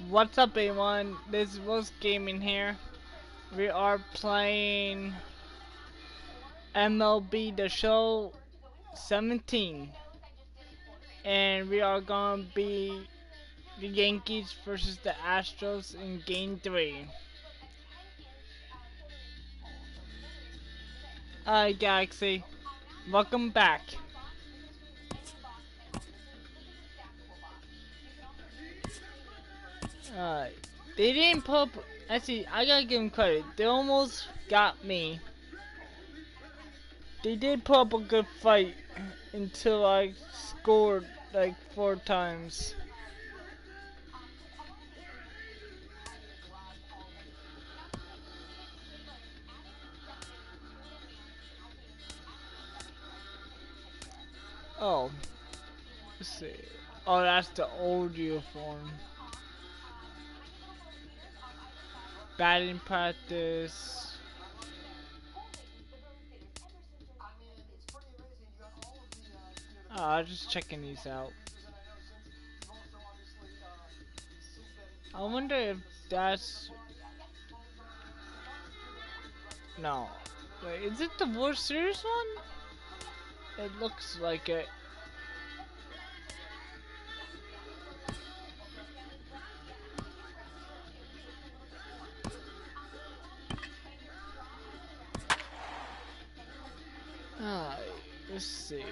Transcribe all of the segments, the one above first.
What's up, everyone? This is Will's Gaming here. We are playing MLB The Show 17, and we are gonna be the Yankees versus the Astros in Game 3. Alright, Galaxy, welcome back. Alright, they didn't put up. Actually, I gotta give them credit. They almost got me. They did put up a good fight until I scored like 4 times. Oh, let's see. Oh, that's the old uniform. Batting practice. Oh, I'm just checking these out. I wonder if that's... No. Wait, is it the World Series one? It looks like it. Alright, let's see.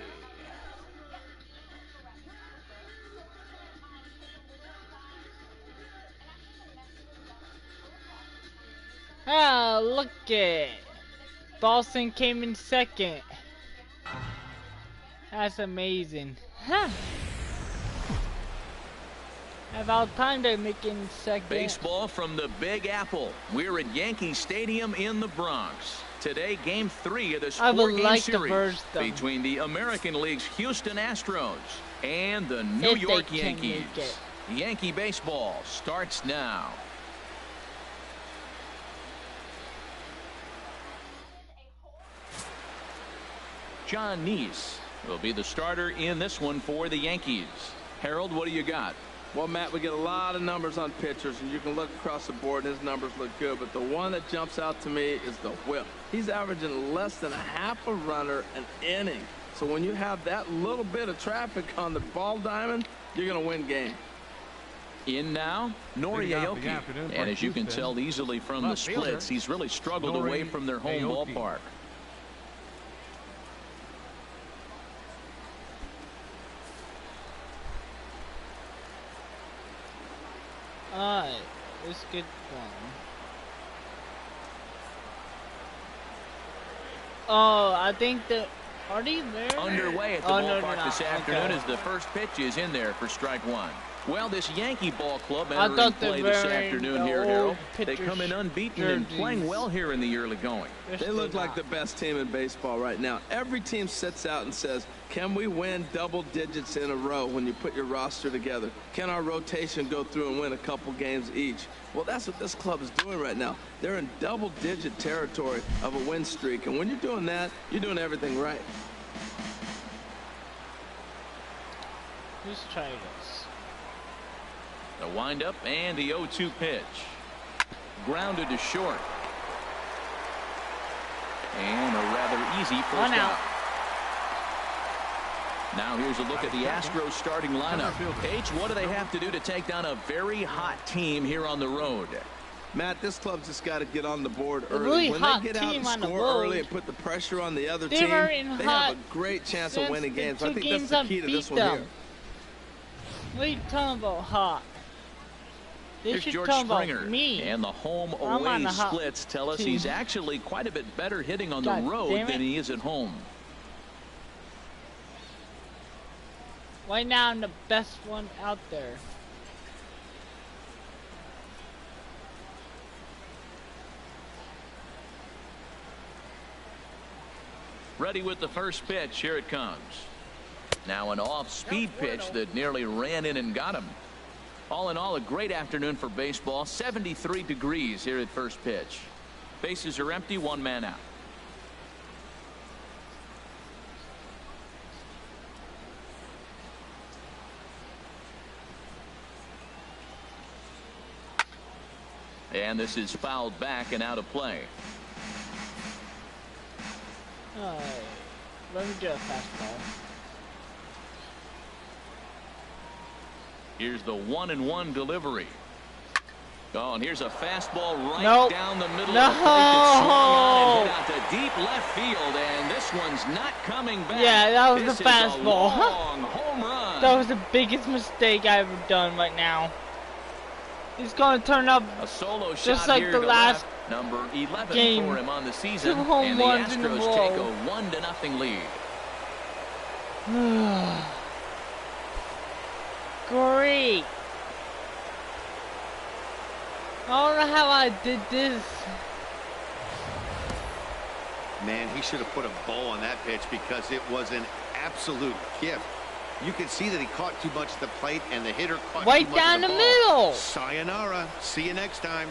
Ah, look it. Boston came in second. That's amazing. Huh. About time they're making second. Baseball from the Big Apple. We're at Yankee Stadium in the Bronx. Today, Game 3 of this four-game series between the American League's Houston Astros and the New York Yankees. Yankee baseball starts now. John Neese will be the starter in this one for the Yankees. Harold, what do you got? Well, Matt, we get a lot of numbers on pitchers, and you can look across the board, and his numbers look good. But the one that jumps out to me is the whip. He's averaging less than a half a runner an inning. So when you have that little bit of traffic on the ball diamond, you're going to win game. In now, Noriaoki. And as you can tell easily from the splits, he's really struggled away from their home ballpark. Alright, let's get one. Oh, I think that... Are they there? Underway at the ballpark this afternoon as the first pitch is in there for strike one. Well, this Yankee ball club entering play this afternoon here, Harold. They come in unbeaten and playing well here in the early going. They look like the best team in baseball right now. Every team sits out and says, can we win double digits in a row when you put your roster together? Can our rotation go through and win a couple games each? Well, that's what this club is doing right now. They're in double-digit territory of a win streak. And when you're doing that, you're doing everything right. Let's try this. The windup and the 0-2 pitch. Grounded to short. And a rather easy first out. Now here's a look at the Astros starting lineup. H, what do they have to do to take down a very hot team here on the road? Matt, this club's just got to get on the board early. When they get out and score early and put the pressure on the other team, they have a great chance of winning games. I think that's the key to this one here. What are you talking about, hot? Here's George Springer, and the home-away splits tell us he's actually quite a bit better hitting on the road than he is at home. Right now, I'm the best one out there. Ready with the first pitch. Here it comes. Now an off-speed pitch that nearly ran in and got him. All in all, a great afternoon for baseball. 73 degrees here at first pitch. Bases are empty, one man out. And this is fouled back and out of play. Alright. Let me do a fastball. Here's the 1-1 delivery. Oh, and here's a fastball right down the middle of the plate. It's swung on and hit out to deep left field, and this one's not coming back. Yeah, that was this the fastball. Is a long home run. That was the biggest mistake I've ever done right now. He's gonna turn up a solo just shot like here the last left. Number 11 game. for him on the season, 2 home and the runs in a Astros row. take a 1-0 lead. Great. I don't know how I did this. Man, he should have put a bow on that pitch because it was an absolute gift. You can see that he caught too much at the plate, and the hitter caught right too much down of the ball. middle. Sayonara. See you next time.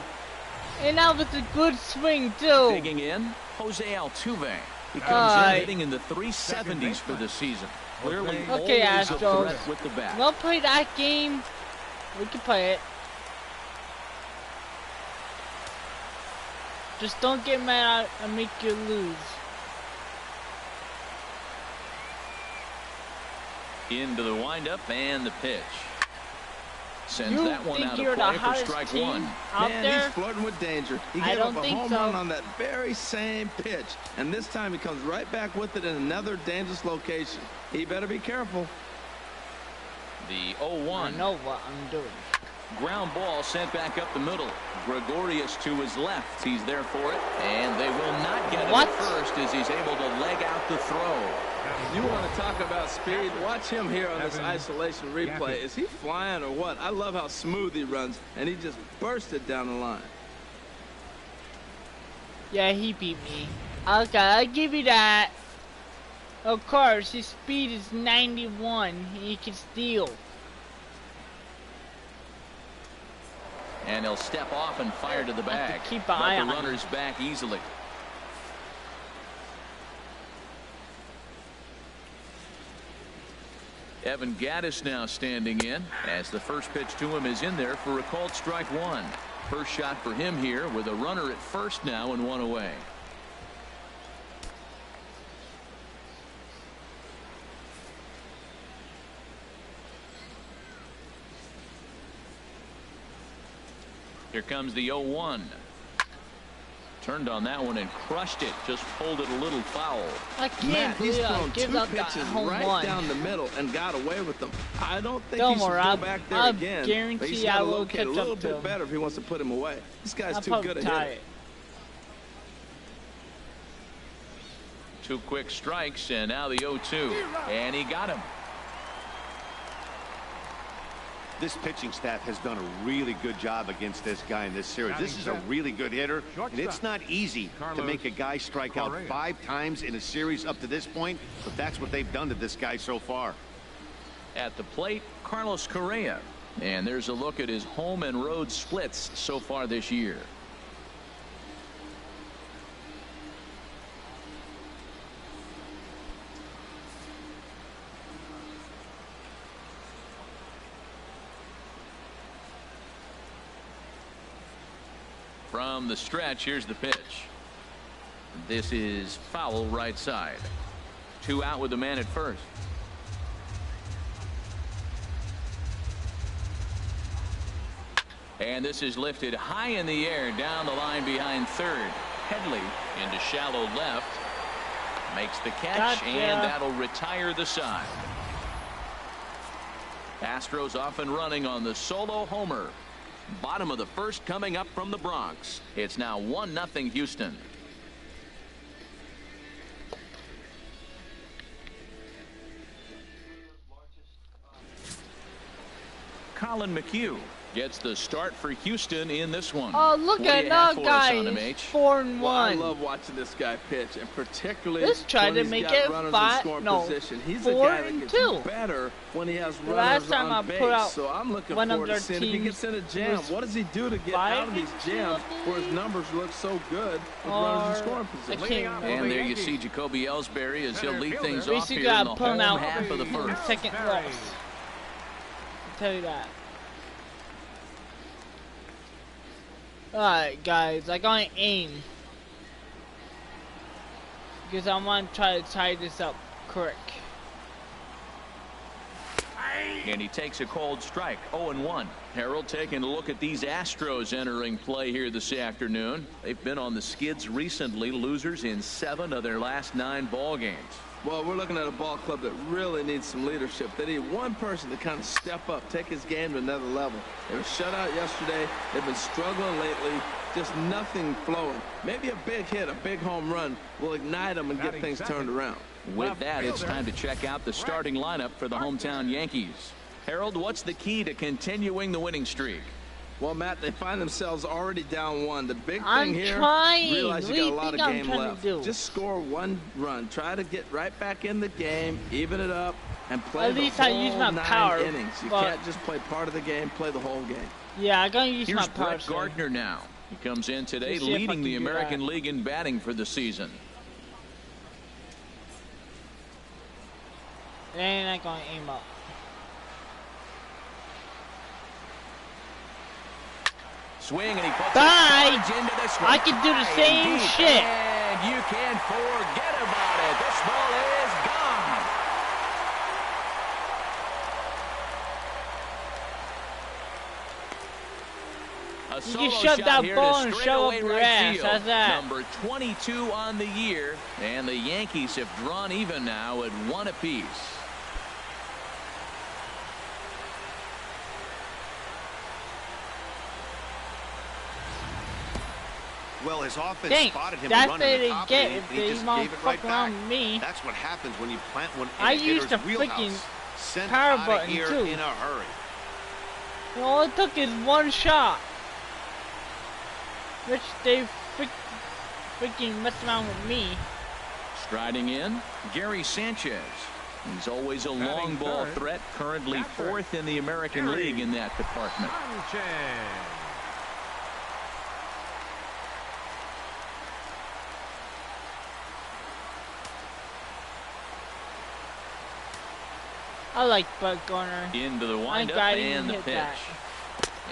And that was a good swing too. Digging in, Jose Altuve. He comes in hitting in the 370s for the season. Clearly, okay, always a Astros. threat with the bat. We'll play that game. We can play it. Just don't get mad and make you lose. Into the windup and the pitch. Sends You that one think out you're of the play for hottest strike team one. out Man, there? he's flirting with danger. He I gave don't up a think home so. run on that very same pitch, and this time he comes right back with it in another dangerous location. He better be careful. The I 0-1. know what I'm doing. Ground ball sent back up the middle. Gregorius to his left. He's there for it, and they will not get it What? at first as he's able to leg out the throw. You want to talk about speed? Watch him here on this isolation replay. Is he flying or what? I love how smooth he runs, and he just bursted down the line. Yeah, he beat me. Okay, I'll give you that. Of course, his speed is 91. He can steal. And he'll step off and fire to the I have bag. to keep an But eye the on him. runner's back easily. Evan Gattis now standing in as the first pitch to him is in there for a called strike one. First shot for him here with a runner at first now and one away. Here comes the 0-1. Turned on that one and crushed it. Just pulled it a little foul. I can't Matt, he's believe I thrown give two up that pitches home right run. down the middle and got away with them. I don't think Don't he should worry, go I'll- back there I'll again. guarantee But he's I got to will locate catch a up little to bit him. better if he wants to put him away. This guy's I'll too probably good a tie hitter. it. 2 quick strikes and now the 0-2. And he got him. This pitching staff has done a really good job against this guy in this series. This is a really good hitter, and it's not easy to make a guy strike out 5 times in a series up to this point, but that's what they've done to this guy so far. At the plate, Carlos Correa. And there's a look at his home and road splits so far this year. From the stretch, here's the pitch. This is foul right side. 2 out with the man at first. And this is lifted high in the air down the line behind third. Headley into shallow left. Makes the catch, Gotcha. and that'll retire the side. Astros off and running on the solo homer. Bottom of the first coming up from the Bronx. It's now 1-0 Houston. Colin McHugh gets the start for Houston in this one. Oh, look What do at you have that for us guy. on him, He's H? 4-1. Well, I love watching this guy pitch, and particularly Let's try when to he's make got it runners in five- scoring no, position. He's a guy that gets 4-2. better when he has The runners last time on I base. put out So I'm looking one of forward to their seeing if he teams gets in a jam. was What does he do to get out of these 5-2, jams where his numbers look so good with runners in scoring I position? can't remember. And there you see Jacoby Ellsbury as he'll lead things off Basically, here in I the put him home out half of the first. second place. I'll tell you that. Alright, guys, I'm gonna aim. Because I want to try to tie this up quick. And he takes a cold strike, 0-1. Harold, taking a look at these Astros entering play here this afternoon. They've been on the skids recently, losers in 7 of their last 9 ball games. Well, we're looking at a ball club that really needs some leadership. They need one person to kind of step up, take his game to another level. They were shut out yesterday. They've been struggling lately. Just nothing flowing. Maybe a big hit, a big home run will ignite them and get things turned around. With that, it's time to check out the starting lineup for the hometown Yankees. Harold, what's the key to continuing the winning streak? Well, Matt, they find themselves already down 1. The big I'm thing here, trying. realize you got a lot of game left. To do? Just score 1 run. Try to get right back in the game, even it up, and play At least the I whole use my 9 power, innings. You can't just play part of the game, play the whole game. Yeah, I'm going to use Here's my power. Brett Gardner now. He comes in today Let's see if I leading can the do American that. League in batting for the season. And I'm going to aim up. Swing, and he puts Bye. it into this one. I can do the High same and deep, shit. And you can forget about it. This ball is gone. A You solo can shove shot that here ball to and straightaway shove up your right ass. field. How's that? Number 22 on the year, and the Yankees have drawn even now at 1 apiece. Well, his offense Dang, spotted him that's running what the they top of get it, if and he they just want gave to it fuck right around back. with me. That's what happens when you plant one in I a used hitter's the wheelhouse. freaking Sent power out of button, here too. in a hurry. And all it took is 1 shot. Which they freaking messed around with me. Striding in, Gary Sanchez. He's always a long ball threat, currently 4th in the American League in that department. I like Bud Garner. Into the windup and the pitch.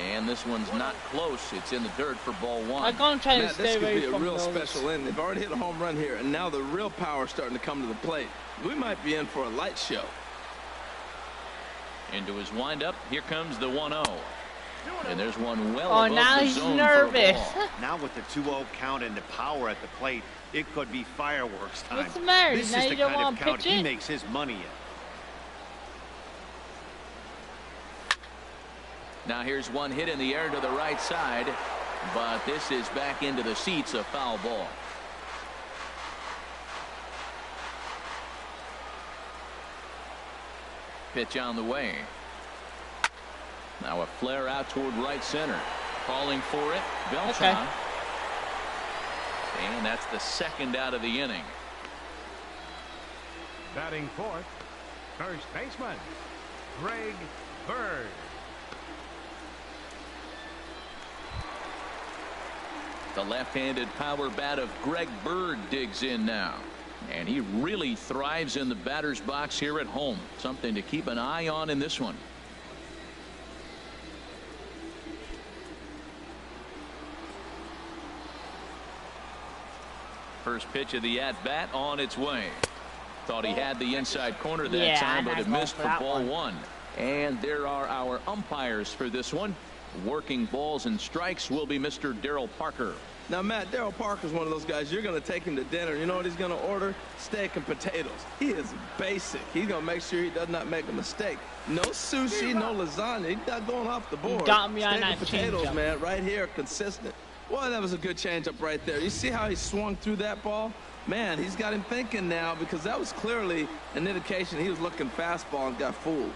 And this one's not close. It's in the dirt for ball 1. I'm going to try to Matt, stay this could away be a from real those. special inning. They've already hit a home run here, and now the real power is starting to come to the plate. We might be in for a light show. Into his windup. Here comes the 1-0. And there's one well Oh, above now the he's zone nervous. for a ball. Now with the 2-0 count and the power at the plate, it could be fireworks time. What's the matter? This Now is you the don't kind want of to count pitch he it? makes his money in. Now here's one hit in the air to the right side, but this is back into the seats, a foul ball. Pitch on the way. Now a flare out toward right center. Calling for it, Beltran. Okay. And that's the 2nd out of the inning. Batting 4th, first baseman, Greg Bird. The left-handed power bat of Greg Bird digs in now. And he really thrives in the batter's box here at home. Something to keep an eye on in this one. First pitch of the at-bat on its way. Thought he had the inside corner that time, but it missed for ball 1. And there are our umpires for this one. Working balls and strikes will be Mr. Darryl Parker. Now, Matt, Darryl Parker's one of those guys, you're going to take him to dinner. You know what he's going to order? Steak and potatoes. He is basic. He's going to make sure he does not make a mistake. No sushi, no lasagna. He's not going off the board. Got me on Steak and that potatoes, changeup. man, right here, consistent. Boy, that was a good changeup right there. You see how he swung through that ball? Man, he's got him thinking now, because that was clearly an indication he was looking fastball and got fooled.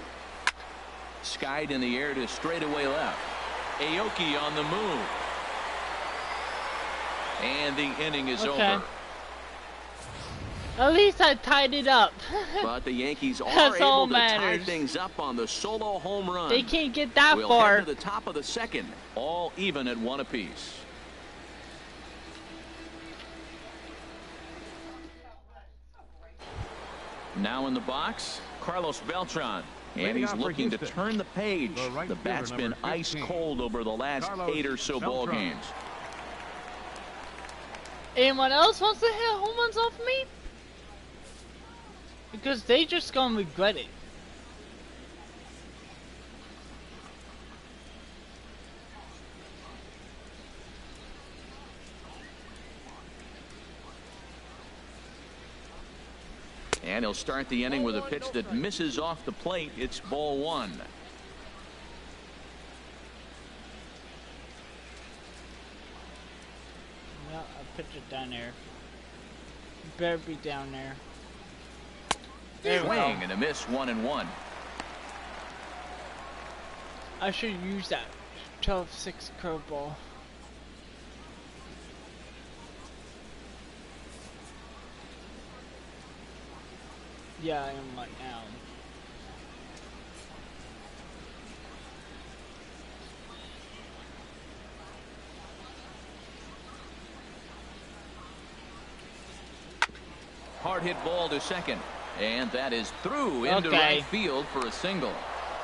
Skied in the air to straightaway left. Aoki on the move. And the inning is over. At least I tied it up. But the Yankees are That's all able to tie matters. things up on the solo home run. They can't get that We'll far. head to the top of the 2nd, all even at 1 apiece. Now in the box, Carlos Beltran. And he's looking to turn the page. The bat's been ice cold over the last 8 or so ball games. Anyone else wants to hit home runs off me? Because they just gonna regret it. And he'll start the inning with a pitch that misses off the plate. It's ball one. No, I'll pitch it down there. Better be down there. There we go. Swing and a miss, 1-1. I should use that 12-6 curveball. Yeah, I am right now. Hard hit ball to second. And that is through into right field for a single.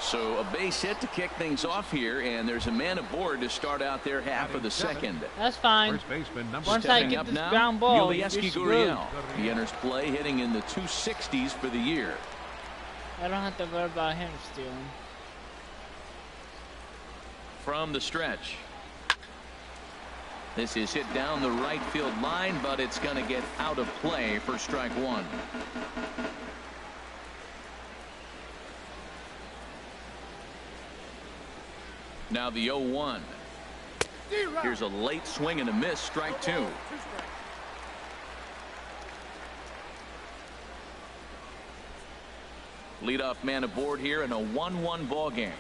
So a base hit to kick things off here, and there's a man aboard to start out their half of the second. That's fine. First baseman number Once I get this ground ball, you're screwed. He enters play hitting in the 260s for the year. I don't have to worry about him stealing. From the stretch. This is hit down the right field line, but it's going to get out of play for strike one. Now the 0-1. Here's a late swing and a miss, strike two. Leadoff man aboard here in a 1-1 ball game.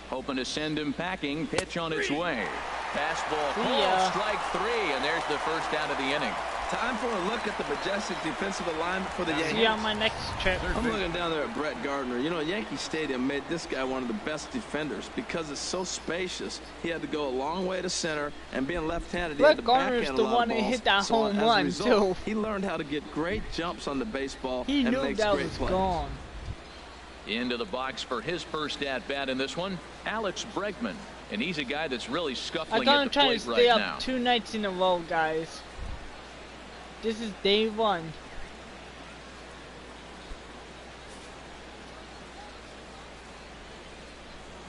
Hoping to send him packing. Pitch on its way. Fastball called, strike three, and there's the first out of the inning. Time for a look at the majestic defensive alignment for the Yankees. See you on my next trip. I'm looking down there at Brett Gardner. You know, Yankee Stadium made this guy one of the best defenders because it's so spacious. He had to go a long way to center, and being left-handed, he had to backhand a lot of balls. Brett Gardner's the one that hit that home run, too. He learned how to get great jumps on the baseball and makes great plays. Gone. Into the box for his first at-bat in this one, Alex Bregman. And he's a guy that's really scuffling at the plate right now. I'm trying to stay up 2 nights in a row, guys. This is day one.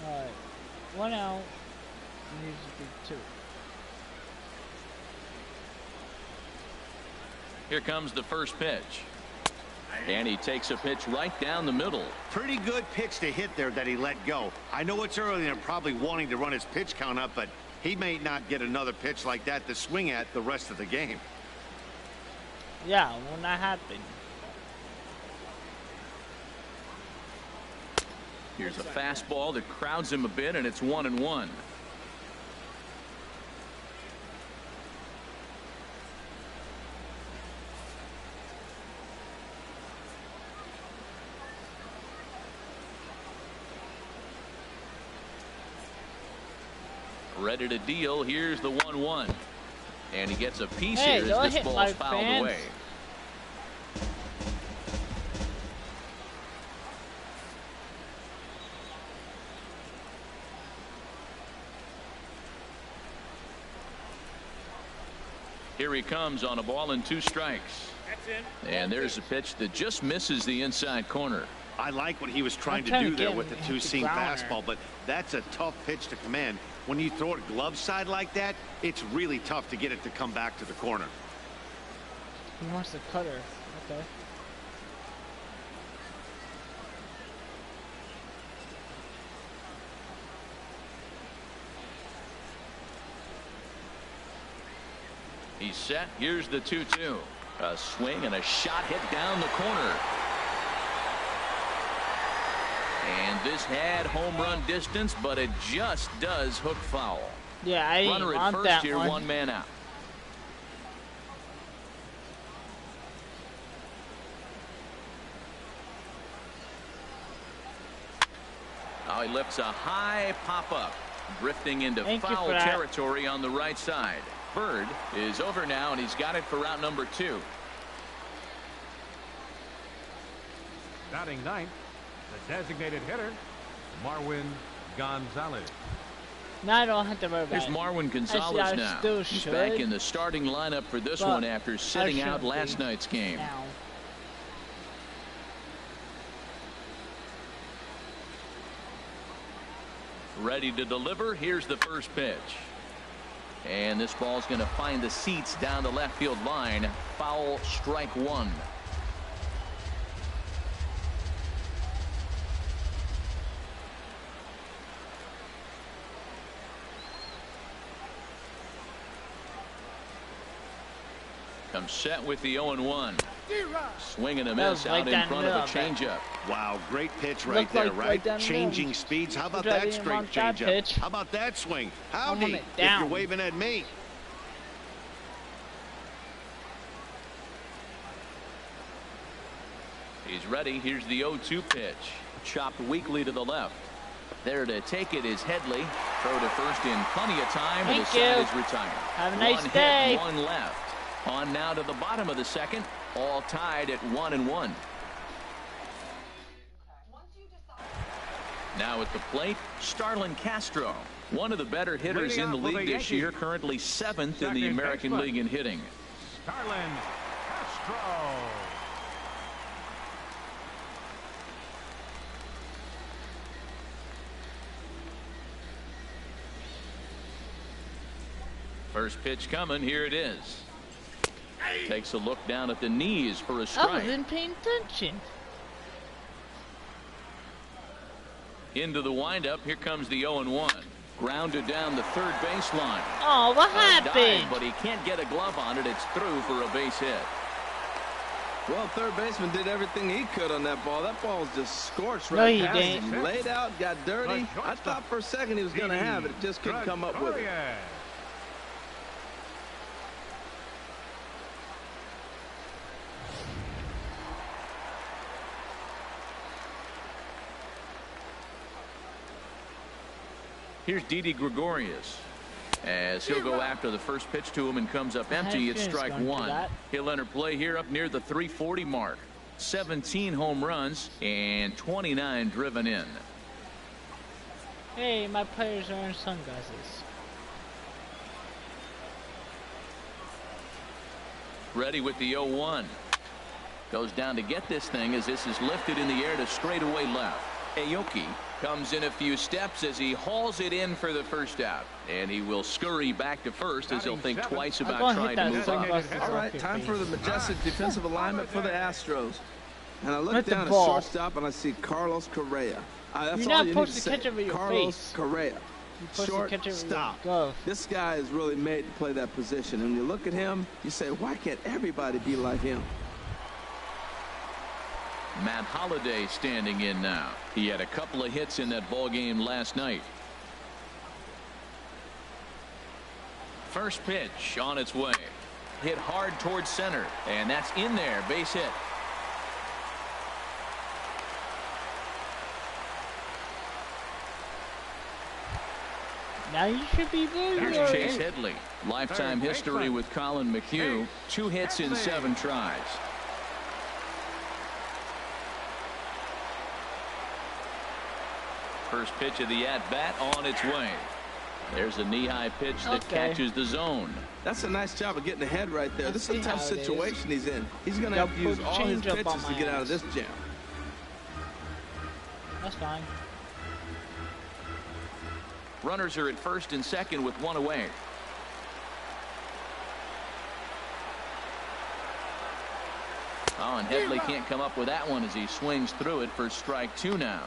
Alright. 1 out. Needs to be 2. Here comes the first pitch. And he takes a pitch right down the middle. Pretty good pitch to hit there that he let go. I know it's early and probably wanting to run his pitch count up, but he may not get another pitch like that to swing at the rest of the game. Yeah, will not happen. Here's a fastball that crowds him a bit, and it's 1-1. Ready to deal. Here's the 1-1. And he gets a piece here as this ball's fouled away. Here he comes on a ball and 2 strikes. And there's a pitch that just misses the inside corner. I like what he was trying to do there with the 2-seam fastball, but that's a tough pitch to command. When you throw it glove side like that, it's really tough to get it to come back to the corner. He wants the cutter. Okay. He's set. Here's the 2-2. A swing and a shot hit down the corner. And this had home run distance, but it just does hook foul. Yeah, I Runner at first here, 1 man out. Now he lifts a high pop-up, drifting into foul territory on the right side. Bird is over now, and he's got it for route number 2. Batting ninth, The designated hitter, Marwin Gonzalez. Now I don't have to worry about Here's it. Marwin Gonzalez now. He's back in the starting lineup for this one after sitting out last night's game. Now. Ready to deliver. Here's the first pitch. And this ball's going to find the seats down the left field line. Foul, strike one. Comes set with the 0-1. Swing and a miss out in front of a changeup. Wow, great pitch right there, right? Changing speeds. How about that straight changeup? How about that swing? Howdy, if you're waving at me. He's ready. Here's the 0-2 pitch. Chopped weakly to the left. There to take it is Headley. Throw to first in plenty of time, and the side is retired. Have a nice One day. hit, one left. On now to the bottom of the second, all tied at 1-1. Now at the plate, Starlin Castro, one of the better hitters in the league this year, currently 7th in the American League in hitting. Starlin Castro. First pitch coming, here it is. Takes a look down at the knees for a strike. I wasn't paying attention. Into the windup, here comes the 0-1. Grounded down the third baseline. Oh, what happened? Dive, but he can't get a glove on it. It's through for a base hit. Well, third baseman did everything he could on that ball. That ball was just scorched right past him. Laid out, got dirty. I thought for a second he was going to have it. Just couldn't come up with it. Here's Didi Gregorius as he'll go after the first pitch to him and comes up empty. It's strike one. He'll enter play here up near the 340 mark. 17 home runs and 29 driven in. Hey, my players are wearing sunglasses. Ready with the 0-1. Goes down to get this thing as this is lifted in the air to straightaway left. Aoki comes in a few steps as he hauls it in for the first out. And he will scurry back to first as he'll think twice about trying to move on. All right, time for the majestic defensive alignment for the Astros. And I look down at shortstop and I see Carlos Correa. That's all you need to say. Carlos Correa. Shortstop. This guy is really made to play that position. And when you look at him, you say, why can't everybody be like him? Matt Holliday standing in now. He had a couple of hits in that ball game last night. First pitch on its way. Hit hard towards center, and that's in there. Base hit. Now you should be very Here's good. Chase Headley. Lifetime history with Colin McHugh. 2 hits in 7 tries. First pitch of the at-bat on its way. There's a knee-high pitch that catches the zone. That's a nice job of getting ahead right there. This is a tough situation he's in. He's going to have to use all his pitches to get out of this jam. That's fine. Runners are at first and second with 1 away. Oh, and Headley can't come up with that one as he swings through it for strike 2 now.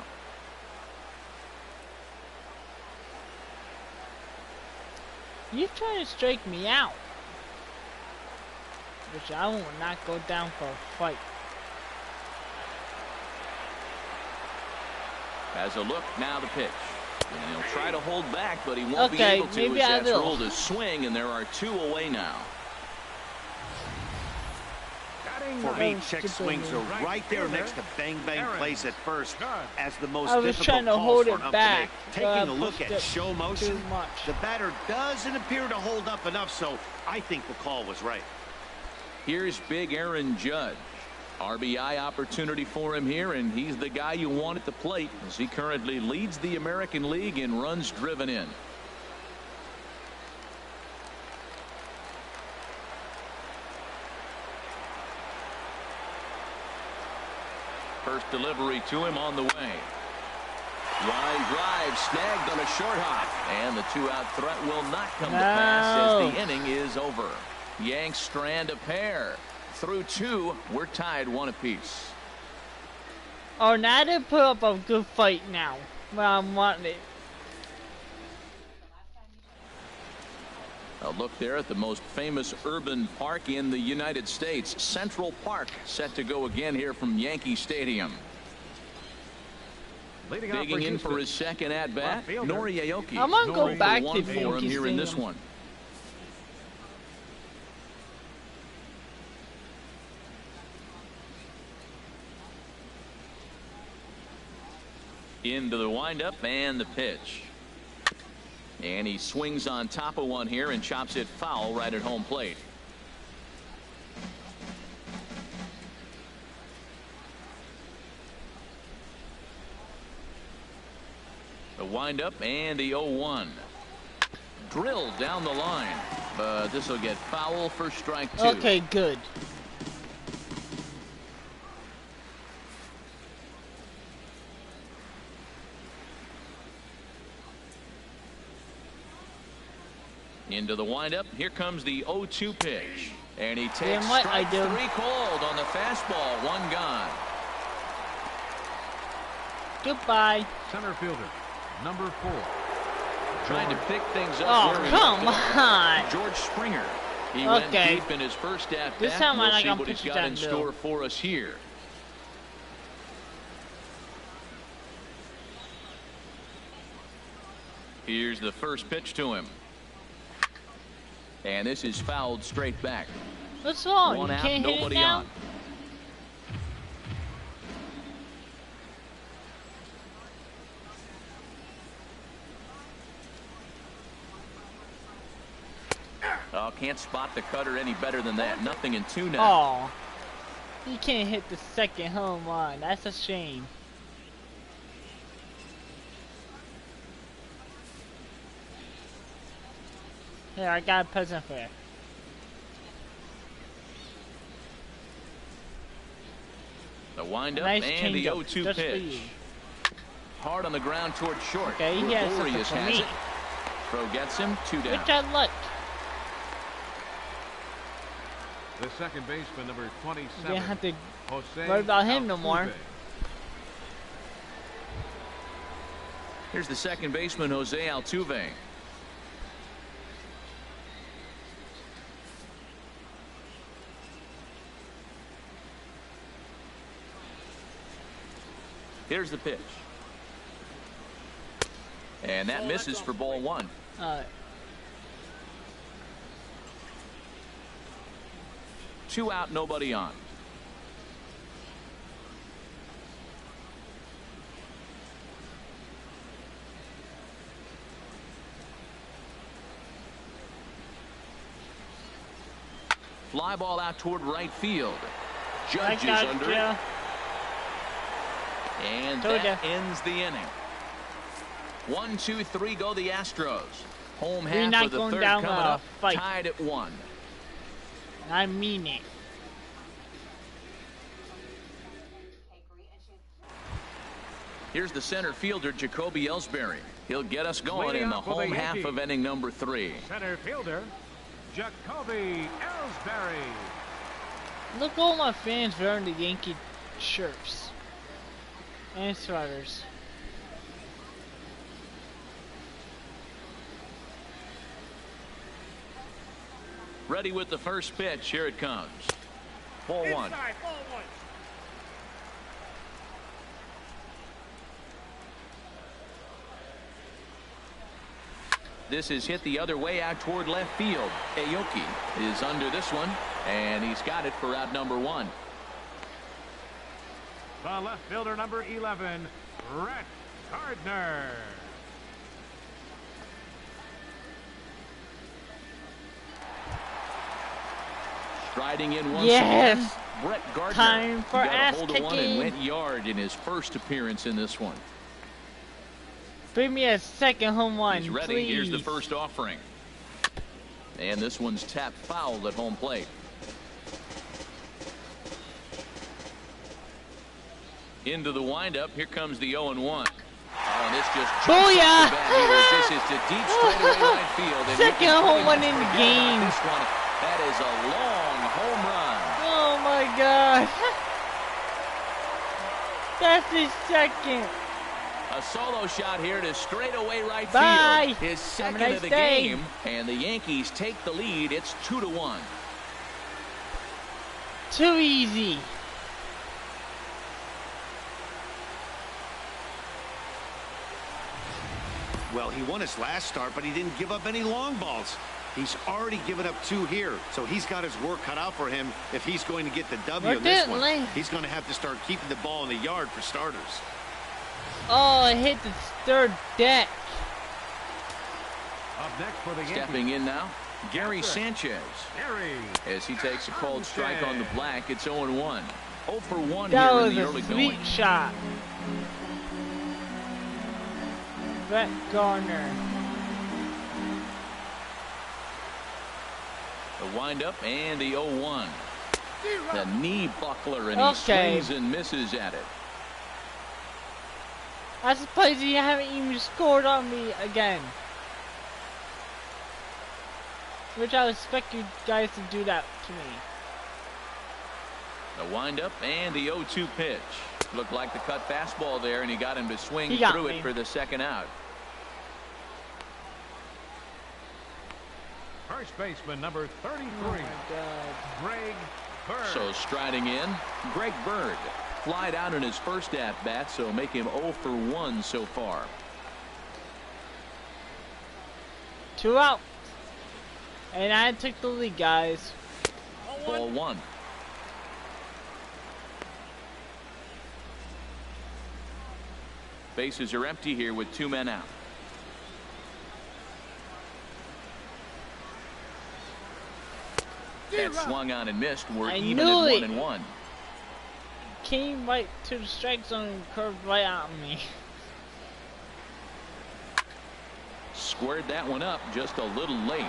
You're trying to strike me out. Which I will not go down for a fight. Has a look, now the pitch. And he'll try to hold back, but he won't be able to as that's rolled a swing, and there are 2 away now. For me, check swings are right there next to bang bang plays at first as the most difficult trying to hold it back. Taking a look at show motion, the batter doesn't appear to hold up enough, so I think the call was right. Here's big Aaron Judge. RBI opportunity for him here, and he's the guy you want at the plate as he currently leads the American League in runs driven in. First delivery to him on the way. Line drive snagged on a short hop, and the 2-out threat will not come to pass as the inning is over. Yanks strand a pair. Through 2, we're tied 1 apiece. Oh, now they put up a good fight now. Well, I'm wanting it. A look there at the most famous urban park in the United States. Central Park set to go again here from Yankee Stadium. Digging in for his second at bat, Nori Aoki. I'm gonna go back to for him here in this one. Into the windup and the pitch. And he swings on top of one here and chops it foul right at home plate. The windup and the 0-1. Drilled down the line, but this will get foul for strike 2. Okay, good. Into the windup. Here comes the 0-2 pitch. And he takes strike 3 cold on the fastball. 1 gone. Goodbye. Center fielder, number 4. Trying to pick things up. Oh, come on. George Springer. He went deep in his first at bat. This time we'll I see got what he's pitches got in that store for us here. Here's the first pitch to him. And this is fouled straight back. What's wrong? One You out, can't hit nobody it now? on. Oh, can't spot the cutter any better than that. Nothing in 2 now. Oh, he can't hit the second home run. That's a shame. Here, I got a present for you. The windup Nice and the changeup, 0-2 just for pitch. you. Hard on the ground toward short. Okay, he has something Gregorius for has me. it. Throw gets him, 2 down. Which I liked. The second baseman, number 27. You didn't have to Jose worry about him no more. Altuve. Here's the second baseman, Jose Altuve. Here's the pitch. And that misses for ball 1. Alright. 2 out, nobody on. Fly ball out toward right field. Judge is under it. And that ends the inning. 1, 2, 3 go the Astros. Home half of the third coming up, tied at 1. I mean it. Here's the center fielder, Jacoby Ellsbury. He'll get us going in the home half of inning number 3. Center fielder, Jacoby Ellsbury. Look at all my fans wearing the Yankee shirts and sweaters. Ready with the first pitch. Here it comes. Ball 1. This is hit the other way out toward left field. Aoki is under this one, and he's got it for out number 1. The left fielder, number 11, Brett Gardner. Striding in once yes. again. Brett Gardner. Time for he got ass a hold of one and kicking. went yard in his first appearance in this one. Bring me a second home run, He's ready. please. Here's the first offering. And this one's tapped foul at home plate. Into the windup. Here comes the 0-1. Oh, and this just booyah! This is to deep straightaway right field. And second home run in the game. This one, that is a long home run. Oh my gosh. That's his second. A solo shot here to straightaway right Bye. field. His second Have a of the nice day. game. And the Yankees take the lead. It's 2-1. Too easy. Well, he won his last start, but he didn't give up any long balls. He's already given up 2 here, so he's got his work cut out for him if he's going to get the W in this one. He's going to have to start keeping the ball in the yard for starters. Oh, it hit the third deck. Up next for the Yankees. Stepping in now, Gary Sanchez. Gary. As he takes a cold strike on the black, it's 0-1. 0 for 1 That here was in the a early sweet going. shot. Brett Gardner. The windup and the 0-1. The knee buckler, and he Okay. swings and misses at it. I'm surprised you haven't even scored on me again. Which I expect you guys to do that to me. The windup and the 0-2 pitch. Looked like the cut fastball there, and he got him to swing He got through me. it for the second out. First baseman number 33. Oh my God. Greg Bird. So striding in, Greg Bird. Flied out in his first at-bat, so make him 0 for 1 so far. 2 out. And I took the lead, guys. Ball 1. Bases are empty here with 2 men out. That swung on and missed. We're I even knew at it. 1-1. Came right to the strike zone and curved right at me. Squared that one up just a little late.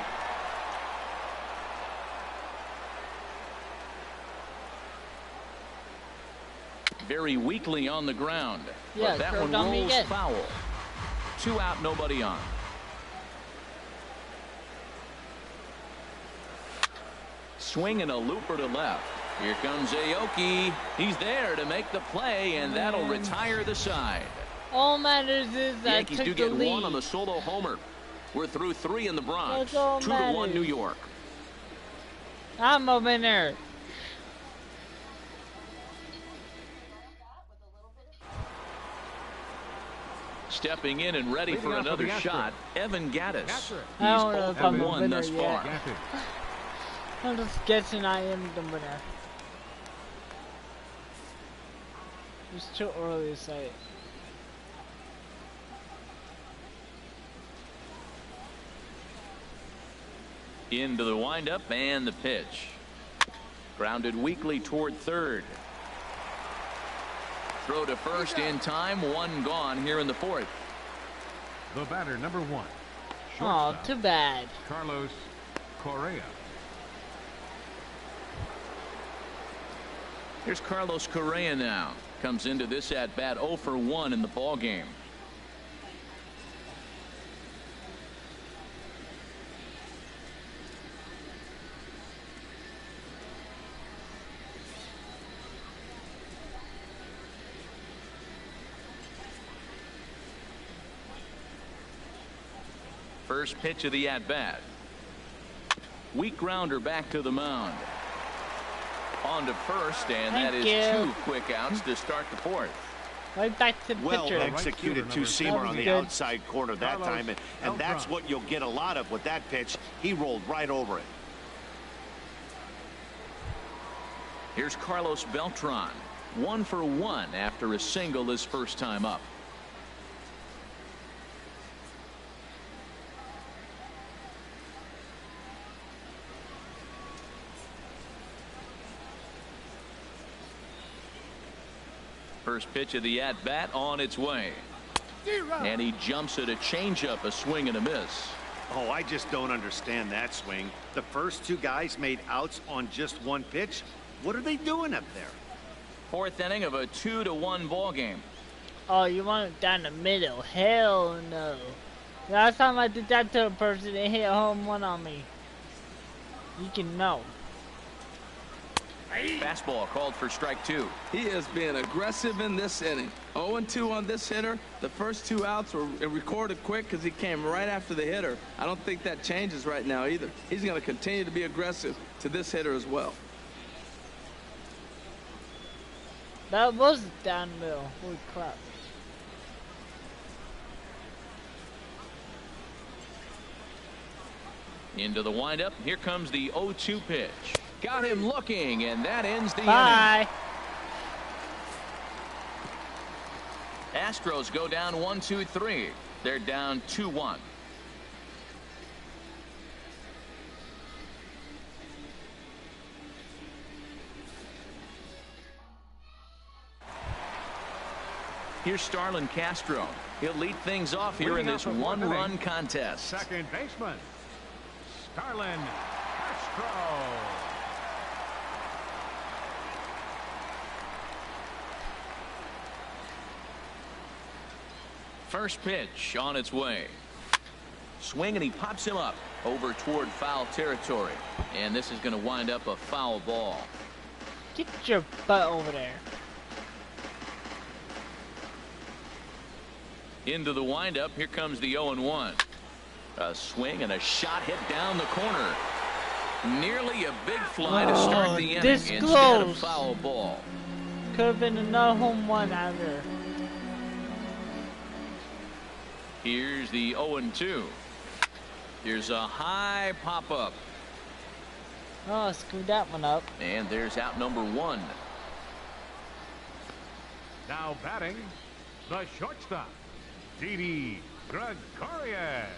Very weakly on the ground. Yeah, but that one curved on me rolls again. foul. 2 out, nobody on. Swinging a looper to left. Here comes Aoki. He's there to make the play, and that'll retire the side. All matters is The that I Yankees took do the get lead. 1 on the solo homer. We're through 3 in the Bronx. That's all 2-1 matters. New York. I'm a winner. Stepping in and ready Leading for off for another the Astros. shot, Evan Gaddis. Gaddis. He's I don't know 0 if for I'm a 1 winner thus yet. far. Gafford. I'm just guessing I am the winner. It's too early to say it. Into the windup and the pitch. Grounded weakly toward third. Throw to first in time. 1 gone here in the 4th. The batter number 1. Oh, Shortstop, too bad. Carlos Correa. Here's Carlos Correa now. Comes into this at bat 0 for 1 in the ball game. First pitch of the at bat. Weak grounder back to the mound. On to first, and that is Thank you. 2 quick outs to start the 4th. Right back to the Well pitcher. executed Right two-seamer That on was the good. outside corner that Carlos time, and that's Beltran. what you'll get a lot of with that pitch. He rolled right over it. Here's Carlos Beltran. 1 for 1 after a single his first time up. first pitch of the at-bat on its way. And he jumps at a changeup, a swing and a miss. Oh, I just don't understand that swing. The first two guys made outs on just one pitch. What are they doing up there? Fourth inning of a 2-1 ball game. Oh, you want it down the middle? Hell no. Last time I did that to a person, they hit a home run on me. You can know. Fastball called for strike 2. He is being aggressive in this inning. 0-2 on this hitter. The first 2 outs were recorded quick because he came right after the hitter. I don't think that changes right now either. He's going to continue to be aggressive to this hitter as well. That was down the middle. Holy crap. Into the windup. Here comes the 0-2 pitch. Got him looking, and that ends the Bye. inning. Astros go down 1-2-3. They're down 2-1. Here's Starlin Castro. He'll lead things off here in this one-run contest. Second baseman, Starlin Castro. First pitch on its way. Swing, and he pops him up over toward foul territory. And this is going to wind up a foul ball. Get your butt over there. Into the windup. Here comes the 0-1. A swing and a shot hit down the corner. Nearly a big fly to start the inning instead of foul ball. Could have been another home run out there. Here's the 0-2. Here's a high pop-up. Oh, screwed that one up. And there's out number 1. Now batting, the shortstop, Didi Gregorius.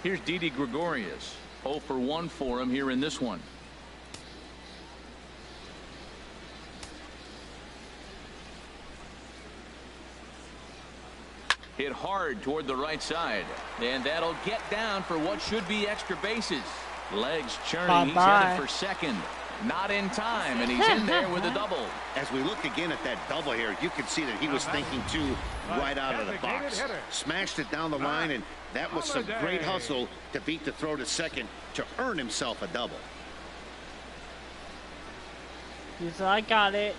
Here's Didi Gregorius. 0 for 1 for him here in this one. Hit hard toward the right side, and that'll get down for what should be extra bases. Legs churning. He's headed for second. Not in time, and he's in there with a double. As we look again at that double here, you can see that he was thinking too right out of the box. Smashed it down the line, and that was some great hustle to beat the throw to second to earn himself a double. Yes, I got it.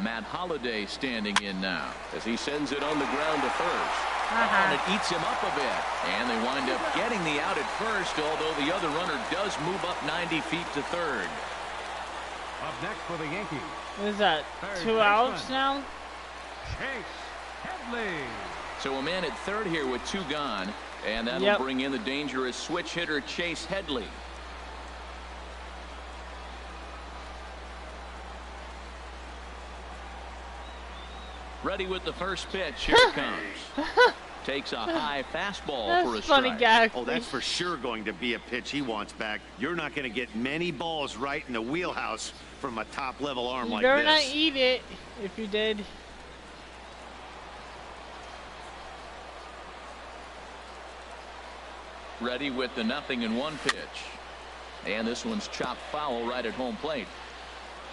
Matt Holliday standing in now as he sends it on the ground to first. And it eats him up a bit, and they wind up getting the out at first, although the other runner does move up 90 feet to third. Up next for the Yankees. What is that? 2 outs now? Chase Headley. So a man at third here with 2 gone, and that'll bring in the dangerous switch hitter Chase Headley. Ready with the first pitch. Here it comes. Takes a high fastball for a strike. Guy. Oh, that's for sure going to be a pitch he wants back. You're not going to get many balls right in the wheelhouse from a top-level arm like this. You're not eat it if you did. Ready with the 0-1 pitch. And this one's chopped foul right at home plate.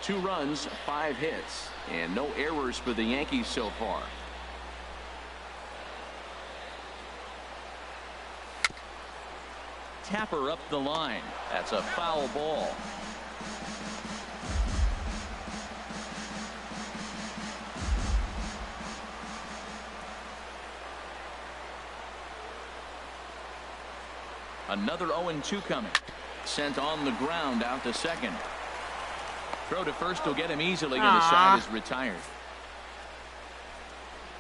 2 runs, 5 hits, and no errors for the Yankees so far. Tapper up the line. That's a foul ball. Another 0-2 coming. Sent on the ground out to second. Throw to first will get him easily, and the side is retired.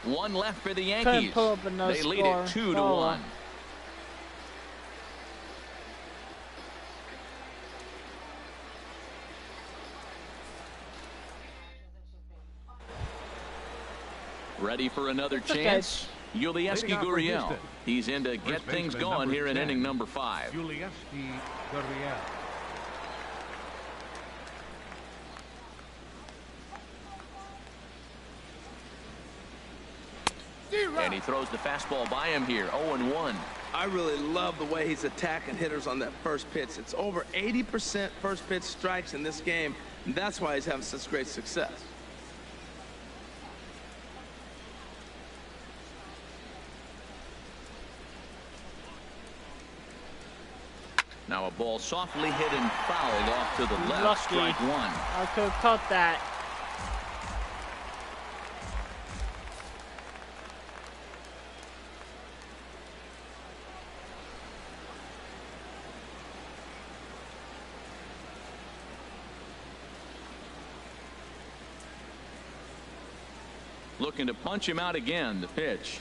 1 left for the Yankees. They lead it 2-1. Ready for another chance. Yulieski Gurriel. He's in to get things going here in inning number 5. Yulieski Gurriel. And he throws the fastball by him here. 0-1. I really love the way he's attacking hitters on that first pitch. It's over 80% first pitch strikes in this game, and that's why he's having such great success. Now a ball softly hit and fouled off to the left. Lucky. Strike 1. I could have caught that. Looking to punch him out again. The pitch.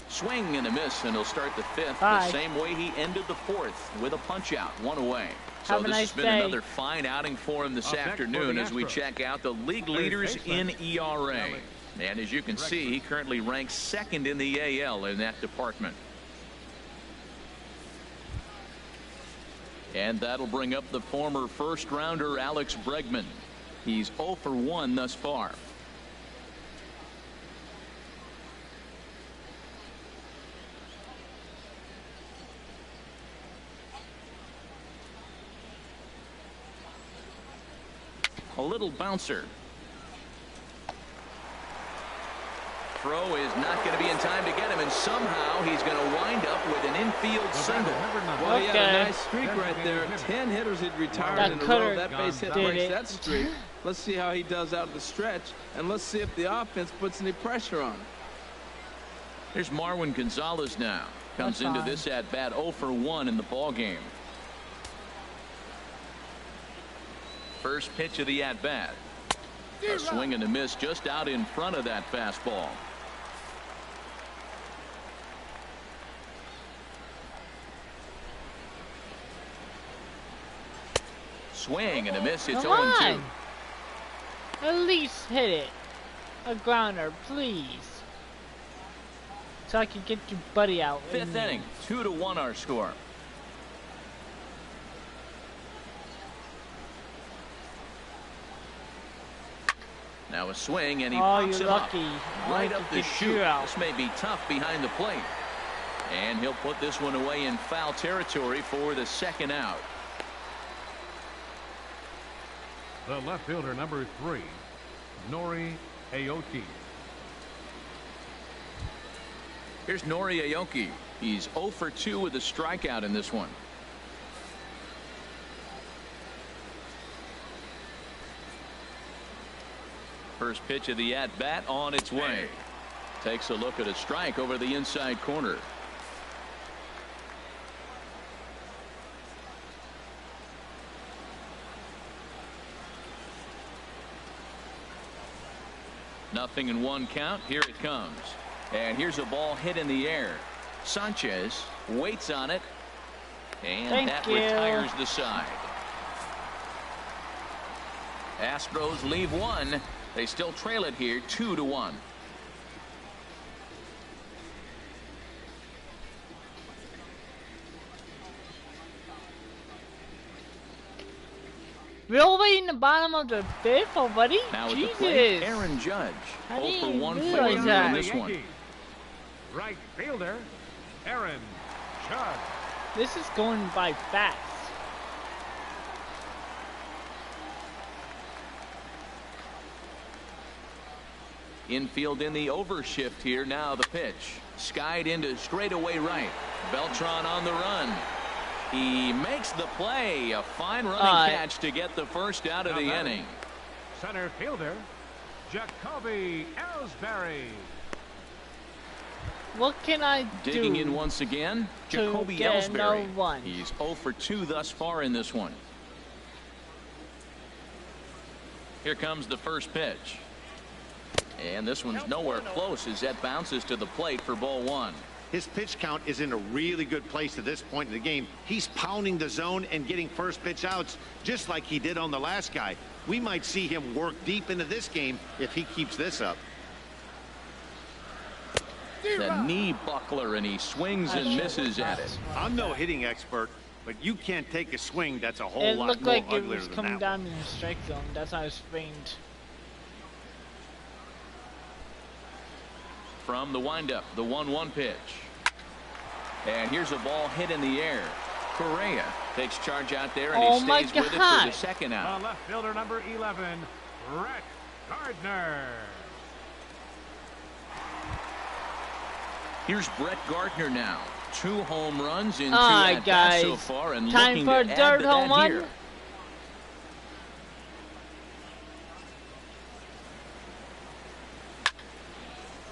Swing and a miss, and he'll start the 5th Bye. the same way he ended the 4th with a punch out. 1 away. So Have a this nice has been day. another fine outing for him this Up next for afternoon the as we Astros. check out the league leaders in ERA. And as you can see, he currently ranks 2nd in the AL in that department. And that'll bring up the former first rounder Alex Bregman. He's 0 for 1 thus far. A little bouncer. Throw is not going to be in time to get him, and somehow he's going to wind up with an infield single. Well, he had Okay. a nice streak right there. 10 hitters had retired That in a row. cutter That base hit did breaks it. that streak. Let's see how he does out of the stretch, and let's see if the offense puts any pressure on him. Here's Marwin Gonzalez now. Comes That's into fine. this at bat 0 for 1 in the ball game. First pitch of the at bat. A swing and a miss just out in front of that fastball. Swing and a miss. It's Come 0-2. on. At least hit it. A grounder, please. So I can get your buddy out. 5th inning. 2-1 our score. Now a swing, and he pops you're him lucky. up. Right I up could the get chute. you out. This may be tough behind the plate. And he'll put this one away in foul territory for the 2nd out. The left fielder, number 3, Nori Aoki. Here's Nori Aoki. He's 0 for 2 with a strikeout in this one. First pitch of the at-bat on its way. Takes a look at a strike over the inside corner. Nothing in 1 count. Here it comes. And here's a ball hit in the air. Sanchez waits on it. And Thank that you. retires the side. Astros leave 1. They still trail it here 2-1. We're all the way in the bottom of the 5th already? Now at Jesus. the plate, Aaron Judge. I 0 for didn't 1 realize for that. in this one. Yankees. Right fielder, Aaron Judge. This is going by fast. Infield in the overshift here. Now the pitch. Skied into straightaway right. Beltran on the run. He makes the play. A fine running catch to get the first out of the inning. Center fielder, Jacoby Ellsbury. What can I do? Digging in once again, to Jacoby get no Ellsbury. run? He's 0 for 2 thus far in this one. Here comes the first pitch. And this one's nowhere close as that bounces to the plate for ball 1. His pitch count is in a really good place at this point in the game. He's pounding the zone and getting first pitch outs just like he did on the last guy. We might see him work deep into this game if he keeps this up. The knee buckler, and he swings and misses at it. I'm no hitting expert, but you can't take a swing that's a whole It lot looked more like it uglier was than coming that down one. in the strike zone. That's how it swinged. From the windup, the 1-1 pitch. And here's a ball hit in the air. Correa takes charge out there, and he stays with it for the second out. Left fielder number 11, Brett Gardner. Here's Brett Gardner now. 2 home runs in 2 at-bats so far, and time looking for to a add third to home that run. here.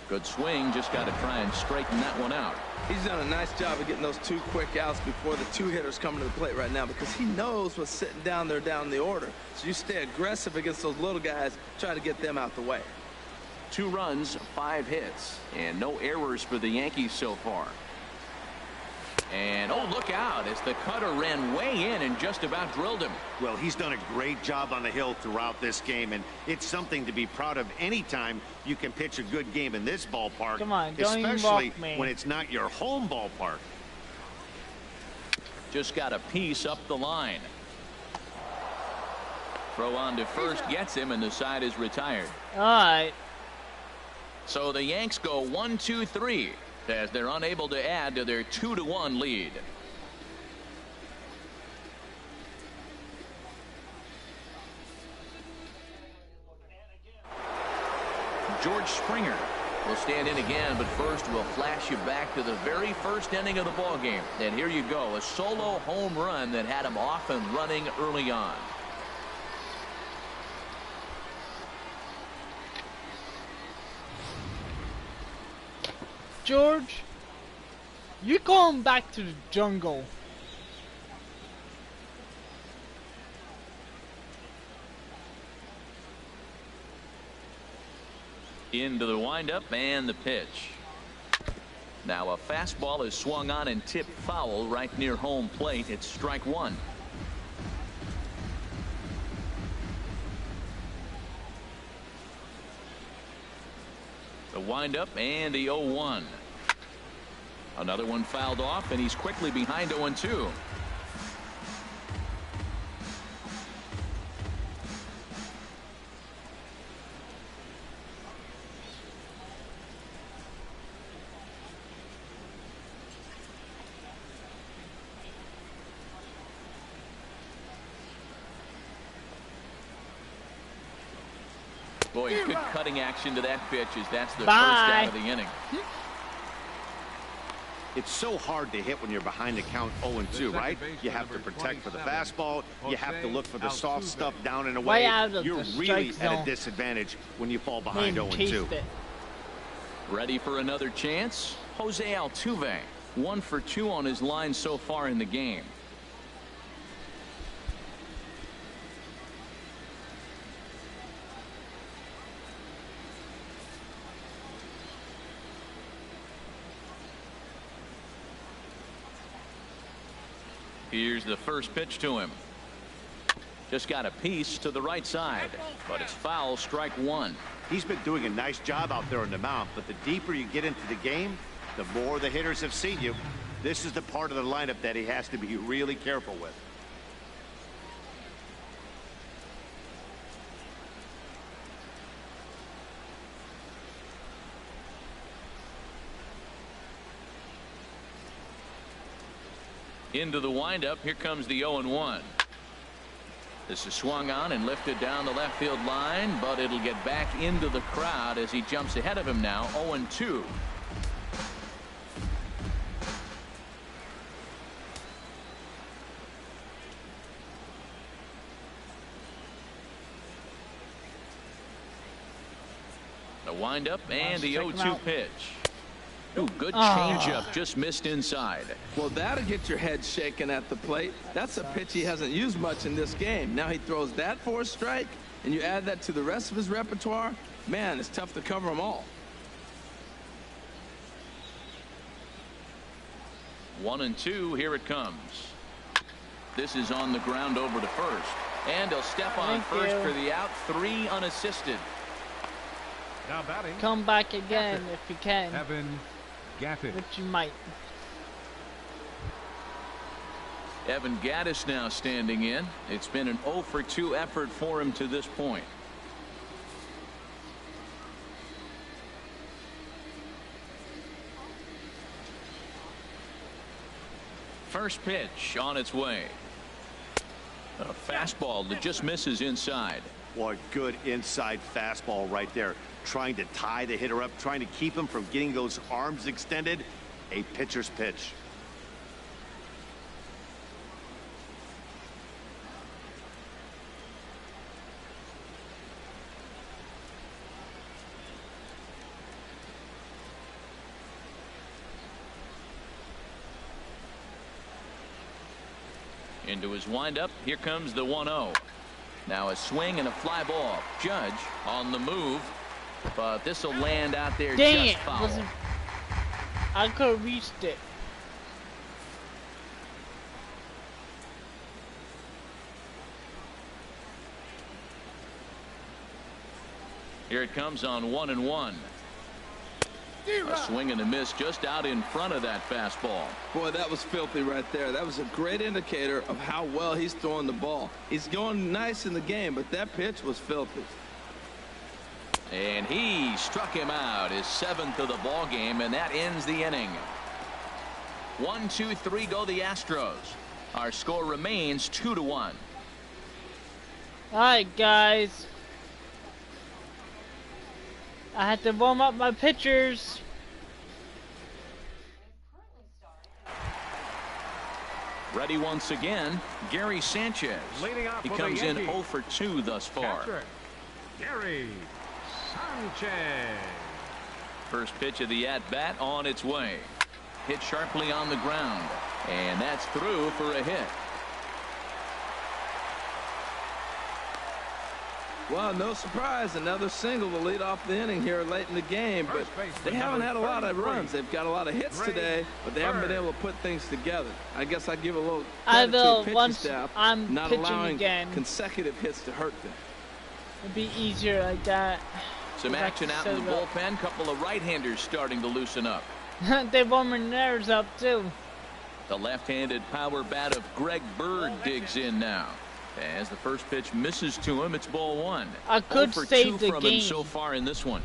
Good swing, just got to try and straighten that one out. He's done a nice job of getting those 2 quick outs before the 2 hitters come to the plate right now, because he knows what's sitting down there down the order. So you stay aggressive against those little guys, try to get them out the way. 2 runs, 5 hits, and no errors for the Yankees so far. And oh, look out, as the cutter ran way in and just about drilled him. Well, he's done a great job on the hill throughout this game, and it's something to be proud of anytime you can pitch a good game in this ballpark. Come on, don't even especially walk me. when it's not your home ballpark. Just got a piece up the line. Throw on to first gets him, and the side is retired. All right. So the Yanks go 1-2-3 as they're unable to add to their 2-1 lead. George Springer will stand in again, but first we'll flash you back to the very first inning of the ball game. And here you go, a solo home run that had him off and running early on. George, you're going back to the jungle. Into the windup and the pitch. Now a fastball is swung on and tipped foul right near home plate. It's strike 1. The windup and the 0-1. Another one fouled off, and he's quickly behind 0-2. Boy, good cutting action to that pitch as that's the first out of the inning. It's so hard to hit when you're behind the count 0-2, right? You have to protect for the fastball. You have to look for the soft stuff down and away. You're really at a disadvantage when you fall behind 0-2. Ready for another chance? Jose Altuve, 1 for 2 on his line so far in the game. Here's the first pitch to him. Just got a piece to the right side, but it's foul, strike 1. He's been doing a nice job out there on the mound, but the deeper you get into the game, the more the hitters have seen you. This is the part of the lineup that he has to be really careful with. Into the windup. Here comes the 0-1. This is swung on and lifted down the left field line, but it'll get back into the crowd as he jumps ahead of him now. 0-2. The windup and the 0-2 pitch. Ooh, good changeup, just missed inside. Well, that'll get your head shaken at the plate. That's a pitch he hasn't used much in this game. Now he throws that for a strike, and you add that to the rest of his repertoire. Man, it's tough to cover them all. 1-2, here it comes. This is on the ground over to first. And he'll step on first for the out, 3 unassisted. Now batting. Come back again if you can. Evan Gaffett. But you might. Evan Gattis now standing in. It's been an 0 for 2 effort for him to this point. First pitch on its way. A fastball that just misses inside. Boy, good inside fastball right there. Trying to tie the hitter up, trying to keep him from getting those arms extended. A pitcher's pitch. Into his windup. Here comes the 1-0. Now a swing and a fly ball. Judge on the move, but this will land out there. Dang just it! foul. I could have reached it. Here it comes on 1-1. A swing and a miss just out in front of that fastball. Boy, that was filthy right there. That was a great indicator of how well he's throwing the ball. He's going nice in the game, but that pitch was filthy. And he struck him out, his 7th of the ball game, and that ends the inning. 1, 2, 3 go the Astros. Our score remains 2-1. All right, guys. I had to warm up my pitchers. Ready once again, Gary Sanchez. Leading off He for the comes in Yankees. 0 for 2 thus far. Catcher, Gary Sanchez. First pitch of the at-bat on its way. Hit sharply on the ground, and that's through for a hit. Well, no surprise, another single to lead off the inning here late in the game, but they haven't had a lot of runs. They've got a lot of hits today, but they haven't been able to put things together. I guess I give a little credit to the pitching staff, I'm not pitching allowing again. consecutive hits to hurt them. It'd be easier like that. Some If I action could out in set the it up. bullpen. Couple of right-handers starting to loosen up. They warming theirs up too. The left-handed power bat of Greg Bird digs in now. As the first pitch misses to him, it's ball 1. I could 0 for save 2 the from game him so far in this one.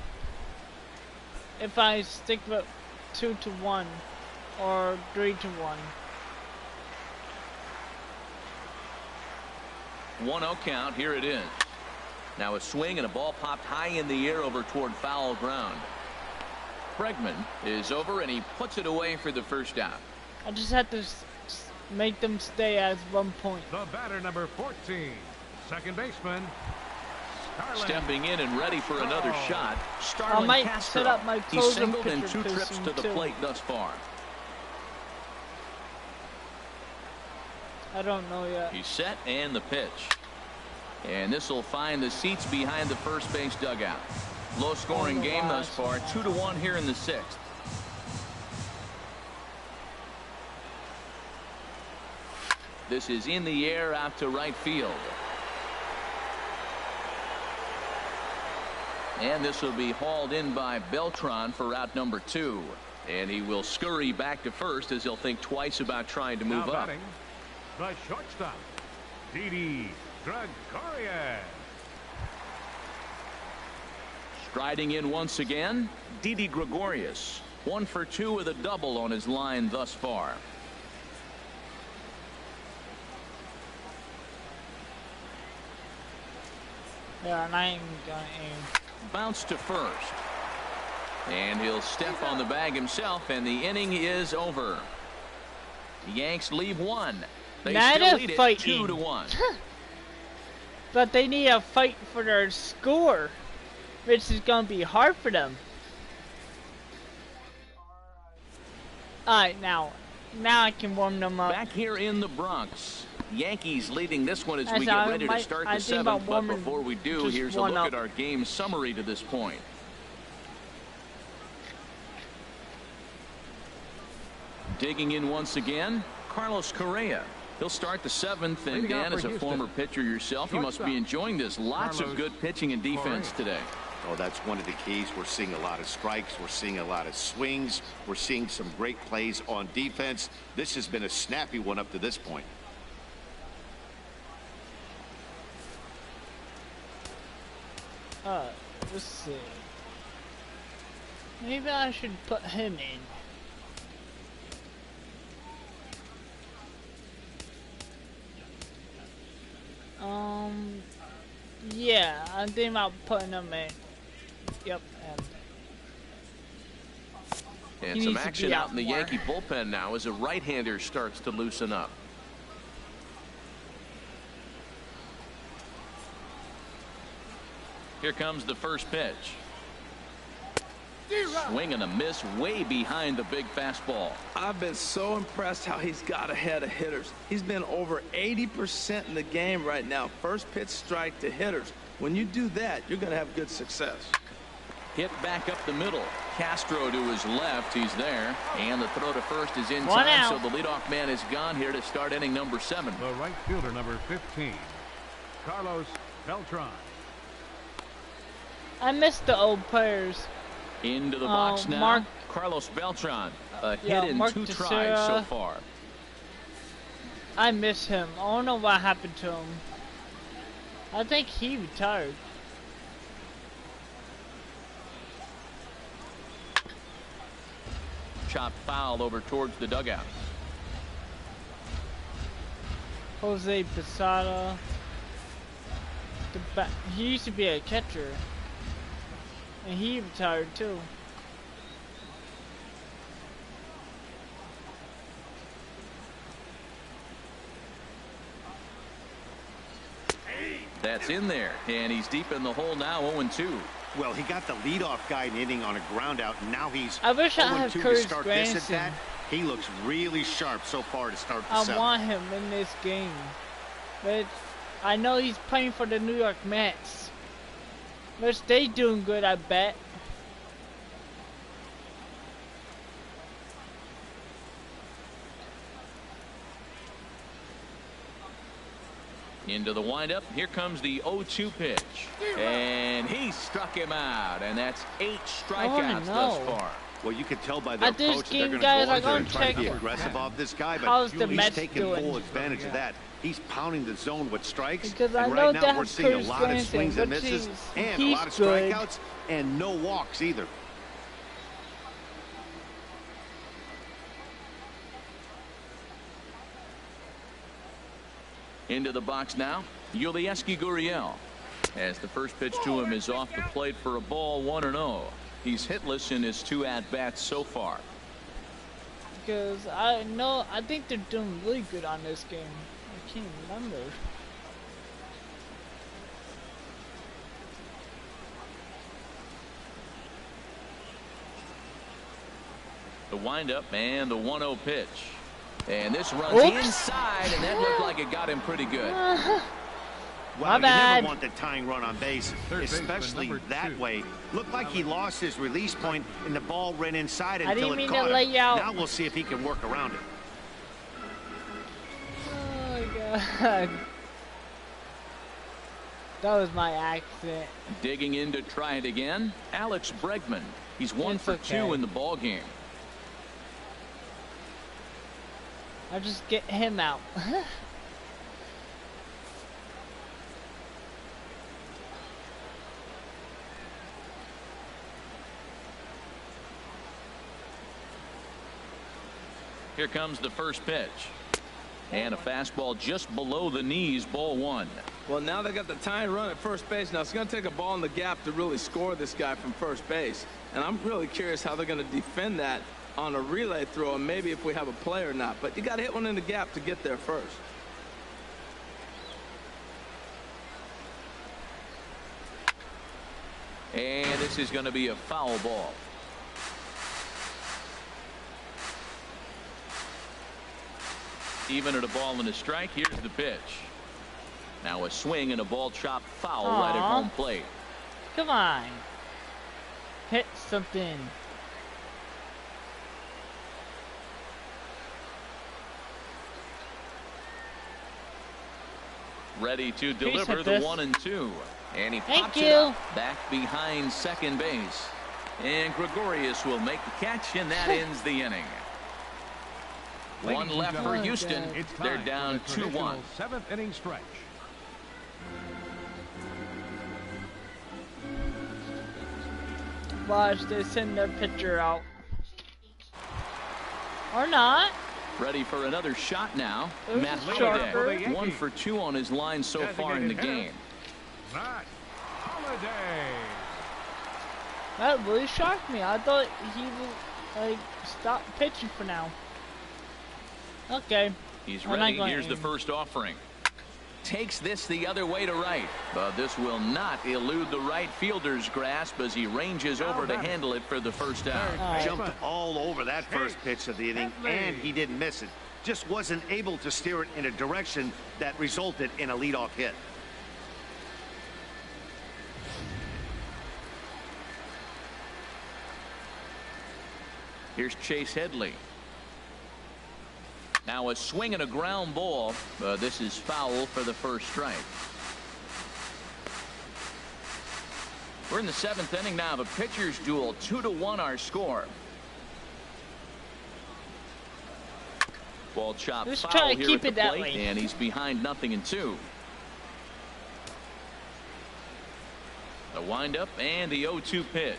if I stick with 2-1 or 3-1. 1-0 count. Here it is. Now a swing and a ball popped high in the air over toward foul ground. Bregman is over and he puts it away for the first out. I just had to make them stay at 1 point. The batter, number 14, second baseman, Starlin. Stepping in and ready for another shot, I Starlin might Castro. set up my He's closer singled in pitcher 2 trips position to the too. plate thus far. I don't know yet. He's set and the pitch. And this will find the seats behind the first base dugout. Low scoring game thus far. 2-1 here in the 6th. This is in the air out to right field. And this will be hauled in by Beltran for out number 2. And he will scurry back to first as he'll think twice about trying to move Now up. batting, the shortstop, Didi Gregorius. Striding in once again, Didi Gregorius. 1 for 2 with a double on his line thus far. Yeah, and I ain't gonna aim. Bounce to first. And he'll step on the bag himself, and the inning is over. The Yanks leave 1. They Not still a lead it fighting. 2-1. But they need a fight for their score, which is gonna be hard for them. Alright, now I can warm them up. Back here in the Bronx. Yankees leading this one as As we get I ready to might- start I the think about 7th. But warming before we do, just here's a one look up. at our game summary to this point. Digging in once again, Carlos Correa. He'll start the 7th, and Leading off Dan, for as a Houston, former pitcher yourself, you must be shortstop, enjoying this. Lots of Carlos good pitching and defense Correa. today. Oh, that's one of the keys. We're seeing a lot of strikes. We're seeing a lot of swings. We're seeing some great plays on defense. This has been a snappy one up to this point. Let's see. Maybe I should put him in. Yeah, I'm thinking about putting him in. Yep. And some action out in the Yankee bullpen now as a right-hander starts to loosen up. Here comes the first pitch. Swing and a miss way behind the big fastball. I've been so impressed how he's got ahead of hitters. He's been over 80% in the game right now. First pitch strike to hitters. When you do that, you're going to have good success. Hit back up the middle. Castro to his left. He's there. And the throw to first is in One time. out. So the leadoff man is gone here to start inning number 7. The right fielder, number 15, Carlos Beltran. I miss the old players. Into the box now. Carlos Beltran. A hit in 2 tries so far. I miss him. I don't know what happened to him. I think he retired. Chop foul over towards the dugout. Jose Posada. He used to be a catcher. And he retired too. That's in there. And he's deep in the hole now, 0-2. Well, he got the leadoff guy in inning on a ground out, and now he's I wish I had 0-2 to Curtis start this at Granson. that. He looks really sharp so far to start the I 7th. want him in this game. But I know he's playing for the New York Mets. Which they doing good, I bet. Into the windup. Here comes the 0-2 pitch. And he struck him out. And that's 8 strikeouts thus far. Well, you can tell by their At this approach that they're game, going to guys, go I'm in there and gonna try to be check aggressive off this guy, but how's the he's Mets taking doing. full advantage of that. He's pounding the zone with strikes, Because I and know right they now we're have seeing a Curtis lot of Granson, swings and but misses and a he's lot of good. strikeouts and no walks either. Into the box now, Yulieski Gurriel. As the first pitch to him is off the plate for a ball, 1-0. He's hitless in his 2 at-bats so far. Because I think they're doing really good on this game. I can't remember. The windup and the 1-0 pitch. And this runs Oops. inside, and that looked like it got him pretty good. Well, you bad. never want the tying run on base, Third baseman, especially number that 2. way. Looked like he lost his release point, and the ball ran inside I until didn't it mean caught to him. lay you out. Now we'll see if he can work around it. Oh my god. That was my accident. Digging in to try it again, Alex Bregman. He's 1 It's for okay. 2 in the ball game. I'll just get him out. Here comes the first pitch. And a fastball just below the knees, ball 1. Well, now they got the tying run at first base. Now it's going to take a ball in the gap to really score this guy from first base. And I'm really curious how they're going to defend that on a relay throw, and maybe if we have a play or not. But you got to hit one in the gap to get there first. And this is going to be a foul ball. Even at a ball and a strike, here's the pitch. Now a swing and a ball chopped foul right at home plate. Come on. Hit something. Ready to deliver the 1-2. And he pops Thank it you. up back behind second base. And Gregorius will make the catch, and that ends the inning. One left for Houston. They're down 2-1. 7th inning stretch. Watch, they send their pitcher out. Or not. Ready for another shot now. Ooh, Matt sharper. 1 for 2 on his line so far in the game. Matt Holliday. That really shocked me. I thought he would like stop pitching for now. Okay. He's I'm not ready. going Here's the first offering. Takes this the other way to right. But this will not elude the right fielder's grasp as he ranges over to handle it for the first out. Right. Jumped all over that first pitch of the inning, and he didn't miss it. Just wasn't able to steer it in a direction that resulted in a leadoff hit. Here's Chase Headley. Now a swing and a ground ball. This is foul for the first strike. We're in the 7th inning now. The pitchers duel. 2-1 our score. Ball chopped Let's foul try to here keep at the it that plate, way. and he's behind 0-2. The windup and the 0-2 pitch.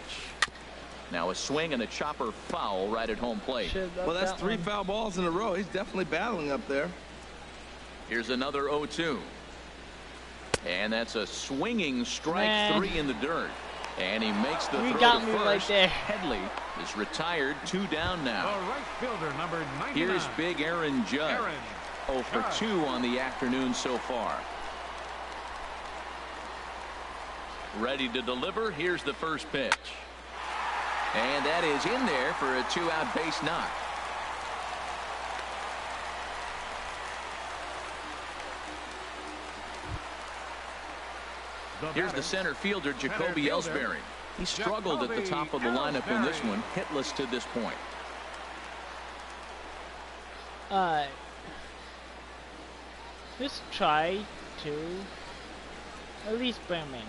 Now a swing and a chopper foul right at home plate. Well, that's 3 foul balls in a row. He's definitely battling up there. Here's another 0-2. And that's a swinging strike. Man. 3 in the dirt. And he makes the You throw got to me first. right there. Headley is retired. 2 down The now. right fielder, number 99. Here's big Aaron Judge. Aaron 0 for 2 on the afternoon so far. Ready to deliver. Here's the first pitch. And that is in there for a 2-out base knock. Here's the center fielder, Jacoby Ellsbury. He struggled at the top of the lineup in this one, hitless to this point. Let's try to at least bring him in.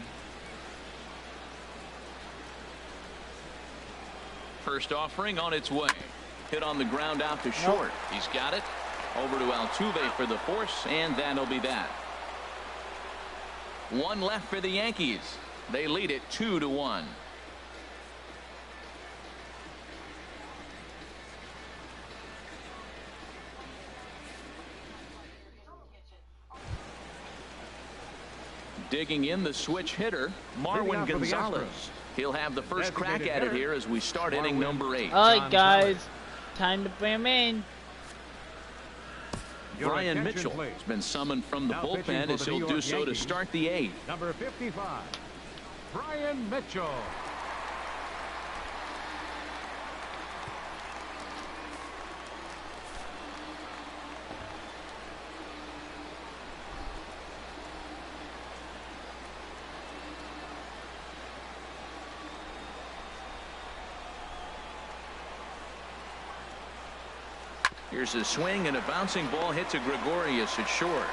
First offering on its way. Hit on the ground out to short. He's got it. Over to Altuve for the force, and that'll be that. 1 left for the Yankees. They lead it 2-1. Digging in the switch hitter, Marwin Gonzalez. He'll have the first crack at it here as we start inning number 8. All right, guys, time to bring him in. Brian Mitchell has been summoned from the bullpen as he'll do so to start the 8th. Number 55, Brian Mitchell. Here's a swing, and a bouncing ball hits a Gregorius at short.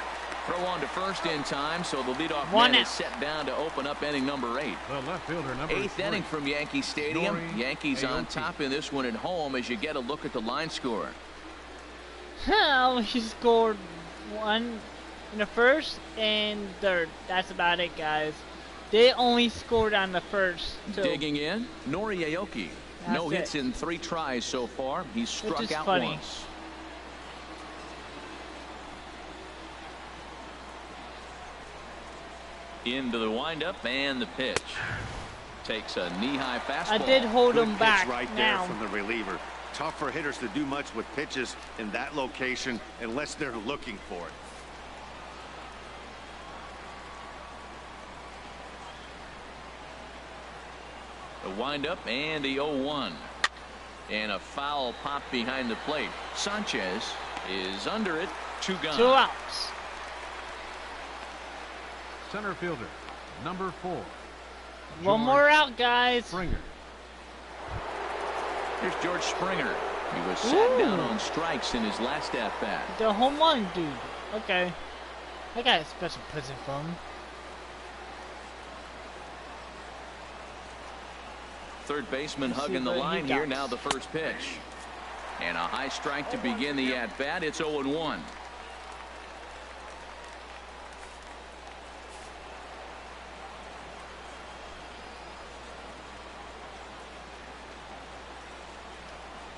Throw on to first in time, so the leadoff man is set down to open up inning number 8. The left fielder, number 8th 3. inning from Yankee Stadium. Nori Yankees on Aoki. top in this one at home as you get a look at the line score. He scored 1 in the first and third. That's about it, guys. They only scored on the first. So Digging in, Nori Aoki. No That's hits it. in 3 tries so far. He's struck is out funny. once. Into the windup and the pitch. Takes a knee-high fastball. I did hold Good him pitch back right now. there from the reliever. Tough for hitters to do much with pitches in that location unless they're looking for it. The windup and the 0-1. And a foul pop behind the plate. Sanchez is under it. 2 gone. 2 outs. Center fielder, number 4. One more out, guys. Springer. Here's George Springer. He was sat down on strikes in his last at bat. The home run, dude. Okay. I got a special present for him. Third baseman hugging the line here. Now the first pitch. And a high strike to begin the at-bat. It's 0-1.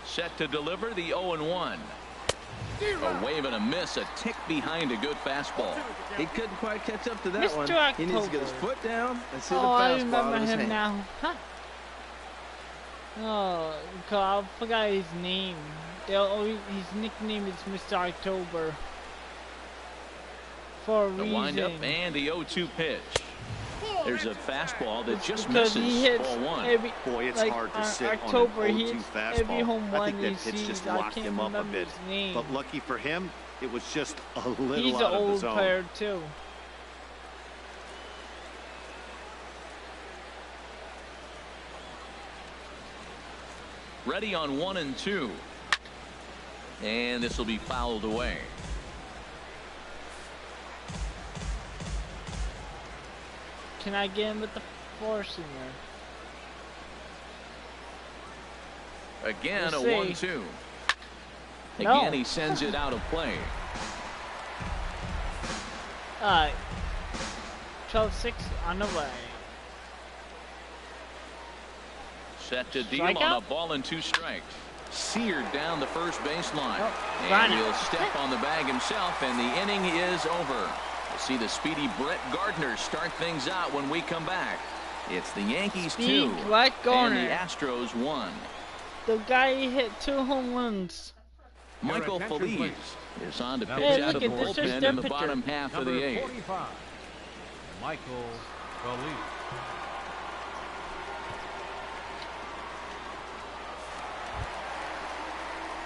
Set to deliver the 0-1. A wave and a miss, a tick behind a good fastball. He couldn't quite catch up to that Mr. one. October. He needs to get his foot down and see the I fastball remember in his him hand. now. Huh. Oh, God, I forgot his name. His nickname is Mr. October. For a reason. The windup and the 0-2 pitch. There's a fastball that just because misses. He hits Ball one. Boy, it's like, hard to sit October, on an he 0-2 hits fastball. every home I run think that he pitch sees. just I locked can't him up a remember bit. his name. But lucky for him, it was just a little He's out an of the old zone. player too. Ready on 1 and 2. And this will be fouled away. Can I get him with the force in there? Again, We'll a see. 1-2. No. Again, he sends it out of play. Alright. 12-6 on the way. Set to deal Strikeout? on a ball and 2 strikes. Seared down the first baseline. Oh, and it. he'll step on the bag himself, and the inning is over. We'll see the speedy Brett Gardner start things out when we come back. It's the Yankees 2 Brett and Gardner. the Astros 1. The guy hit 2 home runs. Michael attention, Feliz please. is on to pitch Hey, out look of the at this, bullpen just in the their bottom pitcher. half of Number the 8th. 45, Michael Feliz.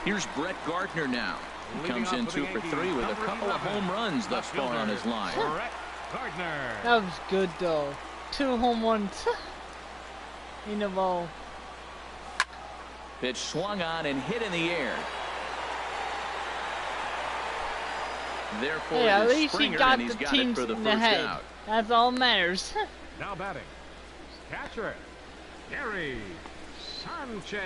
Here's Brett Gardner now. He Leading comes off in for 2 the for Yankees, 3 with a number couple of 11, home runs thus left far on fielder, his line. Brett Gardner. That was good though. 2 home runs in a row. Pitch swung on and hit in the air. Therefore, Hey, at it is least he Springer, got and he's the got it teams for the in the first head. out. That's all that matters. Now batting, catcher, Gary Sanchez.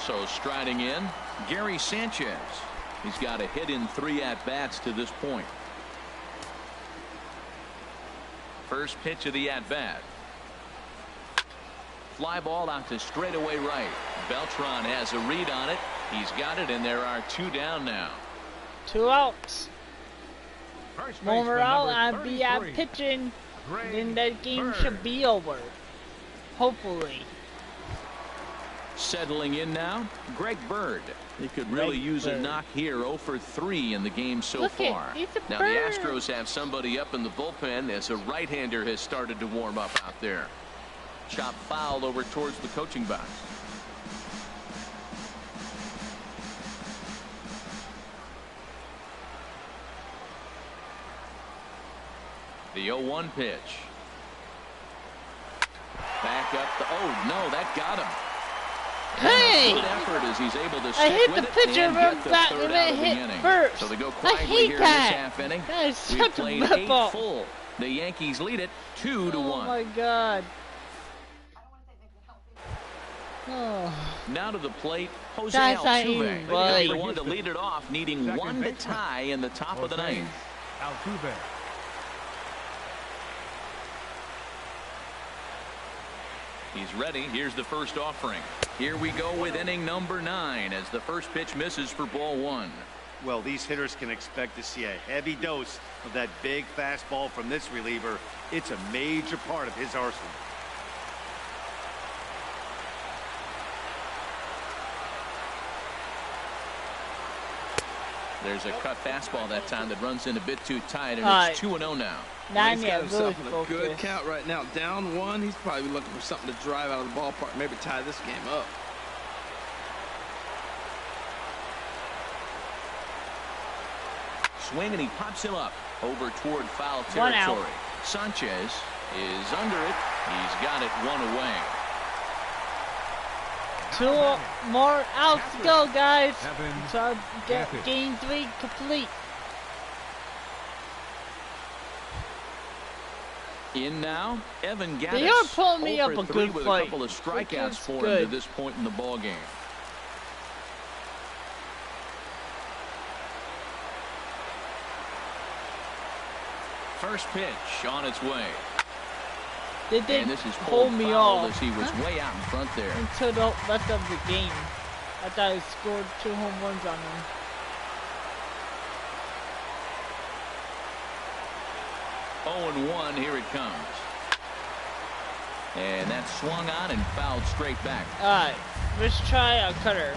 So striding in, Gary Sanchez. He's got a hit in 3 at-bats to this point. First pitch of the at-bat. Fly ball out to straightaway right. Beltran has a read on it. He's got it, and there are 2 down now. 2 outs. First One more baseman, out, number I'll be out 33, pitching. Greg Then that game Bird. should be over. Hopefully. Settling in now, Greg Bird. He could really use a knock here. 0 for 3 in the game so Look far. He's a Now bird. the Astros have somebody up in the bullpen as a right-hander has started to warm up out there. Chop foul over towards the coaching box. The 0-1 pitch. Back up the, oh no, that got him. Hey! Good effort as he's able to I stick hit with the it pitcher and from get the back third and out it of the hit inning. first. So they go I quietly hate here that. in this half inning. That is We've such a played rip 8 off. full. The Yankees lead it 2-1. Oh my God. Oh. Now to the plate, Jose That's not Altuve. even He'll right. be the one to lead it off, needing Second 1 to baseman, tie in the top of the Jose 9th. Altuve. He's ready. Here's the first offering. Here we go with inning number 9 as the first pitch misses for ball 1. Well, these hitters can expect to see a heavy dose of that big fastball from this reliever. It's a major part of his arsenal. There's a cut fastball that time that runs in a bit too tight, and Alright. it's 2-0 now. Now He's got yeah, himself really in a good focus. count right now. Down 1. He's probably looking for something to drive out of the ballpark, maybe tie this game up. Swing, and he pops him up over toward foul 1 out. territory. Sanchez is under it. He's got it 1 away. Two more outs to go, guys. Evan So get Gafford. game 3 complete. In now, Evan Gaddis. They are pulling me 0 up for a 3 good with fight, a couple of which strikeouts is for him good. to this point in the ball game. First pitch on its way. They did And this is hold pulled me foul off as he was way out in front there. until the rest of the game. I thought I scored 2 home runs on them. Oh, 0-1, here it comes. And that's swung on and fouled straight back. Alright, let's try a cutter.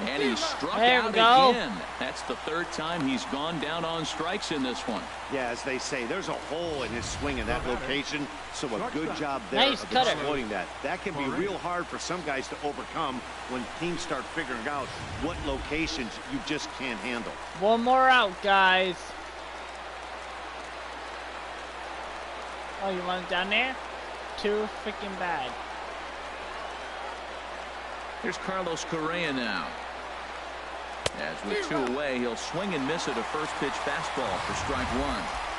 And he struck There we out go. again. That's the 3rd time he's gone down on strikes in this one. Yeah, as they say, there's a hole in his swing in that location, so a good job there Nice of cutter. exploiting that. That can be real hard for some guys to overcome when teams start figuring out what locations you just can't handle. One more out, guys. Oh, you want it down there? Too freaking bad. Here's Carlos Correa now. As with 2 away, he'll swing and miss at a first pitch fastball for strike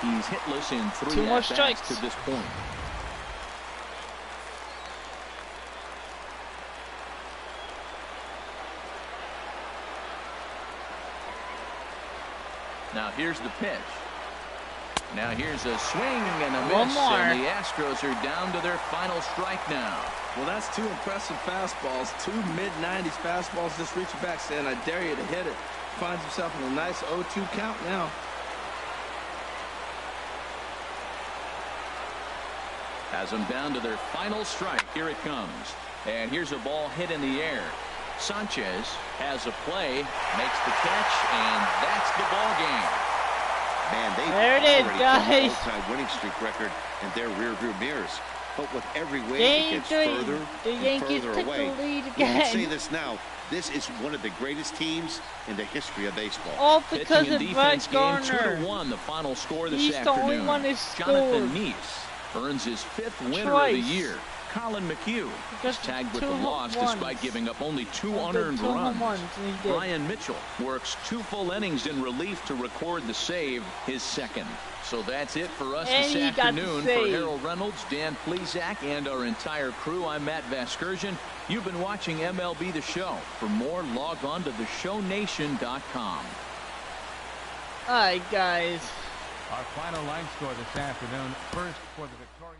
1. He's hitless in 3 2 more at-bats strikes to this point. Now here's the pitch. Now here's a swing and a One miss, more. and the Astros are down to their final strike now. Well, that's 2 impressive fastballs. 2 mid-90s fastballs just reaching back, saying, I dare you to hit it. Finds himself in a nice 0-2 count now. Has them down to their final strike. Here it comes. And here's a ball hit in the air. Sanchez has a play, makes the catch, and that's the ball game. Man, they've There it is, already guys. put the all-time winning streak record in their rearview mirrors. But with every wave Game it gets 3, further the and Yankees further took away. the lead We can say again. this now. This is one of the greatest teams in the history of baseball. All because Pitching of and Brett defense game Garner. 2-1, the final score this He's the afternoon. only one who Jonathan scored. Neese earns his 5th winner Twice. of the year. Colin McHugh is Just tagged with 2 the loss home despite runs. giving up only 2 Of the unearned 2 home runs. runs, and he did. Brian Mitchell works 2 full innings in relief to record the save, his 2nd. So that's it for us And this he got the afternoon. For save. Harold Reynolds, Dan Plesac, and our entire crew, I'm Matt Vasgersian. You've been watching MLB The Show. For more, log on to theshownation.com. Alright, guys. Our final line score this afternoon. First for the victorious.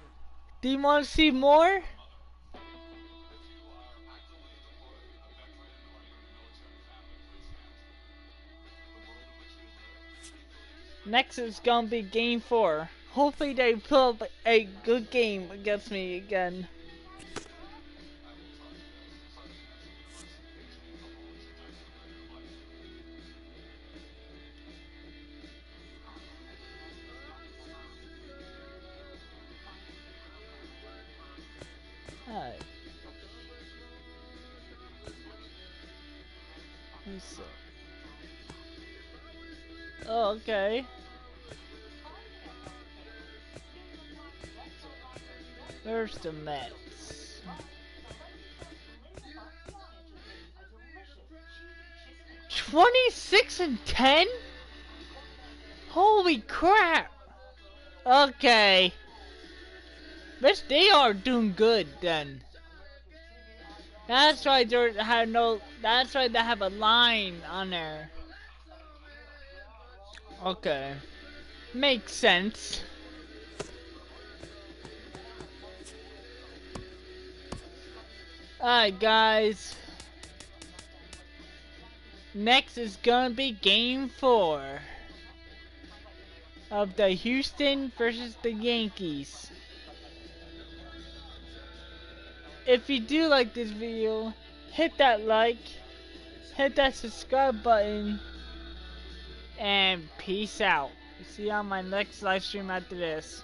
Do you want to see more? Next is gonna be game 4. Hopefully they put up a good game against me again. Alright. Let's see. Oh, okay. Where's the Mets? $26-10? Holy crap! Okay. Which they are doing good then. That's why they have no. That's why they have a line on there. Okay, makes sense. Alright, guys. Next is gonna be game 4 of the Houston versus the Yankees. If you do like this video, hit that like, hit that subscribe button, and peace out. See you on my next live stream after this.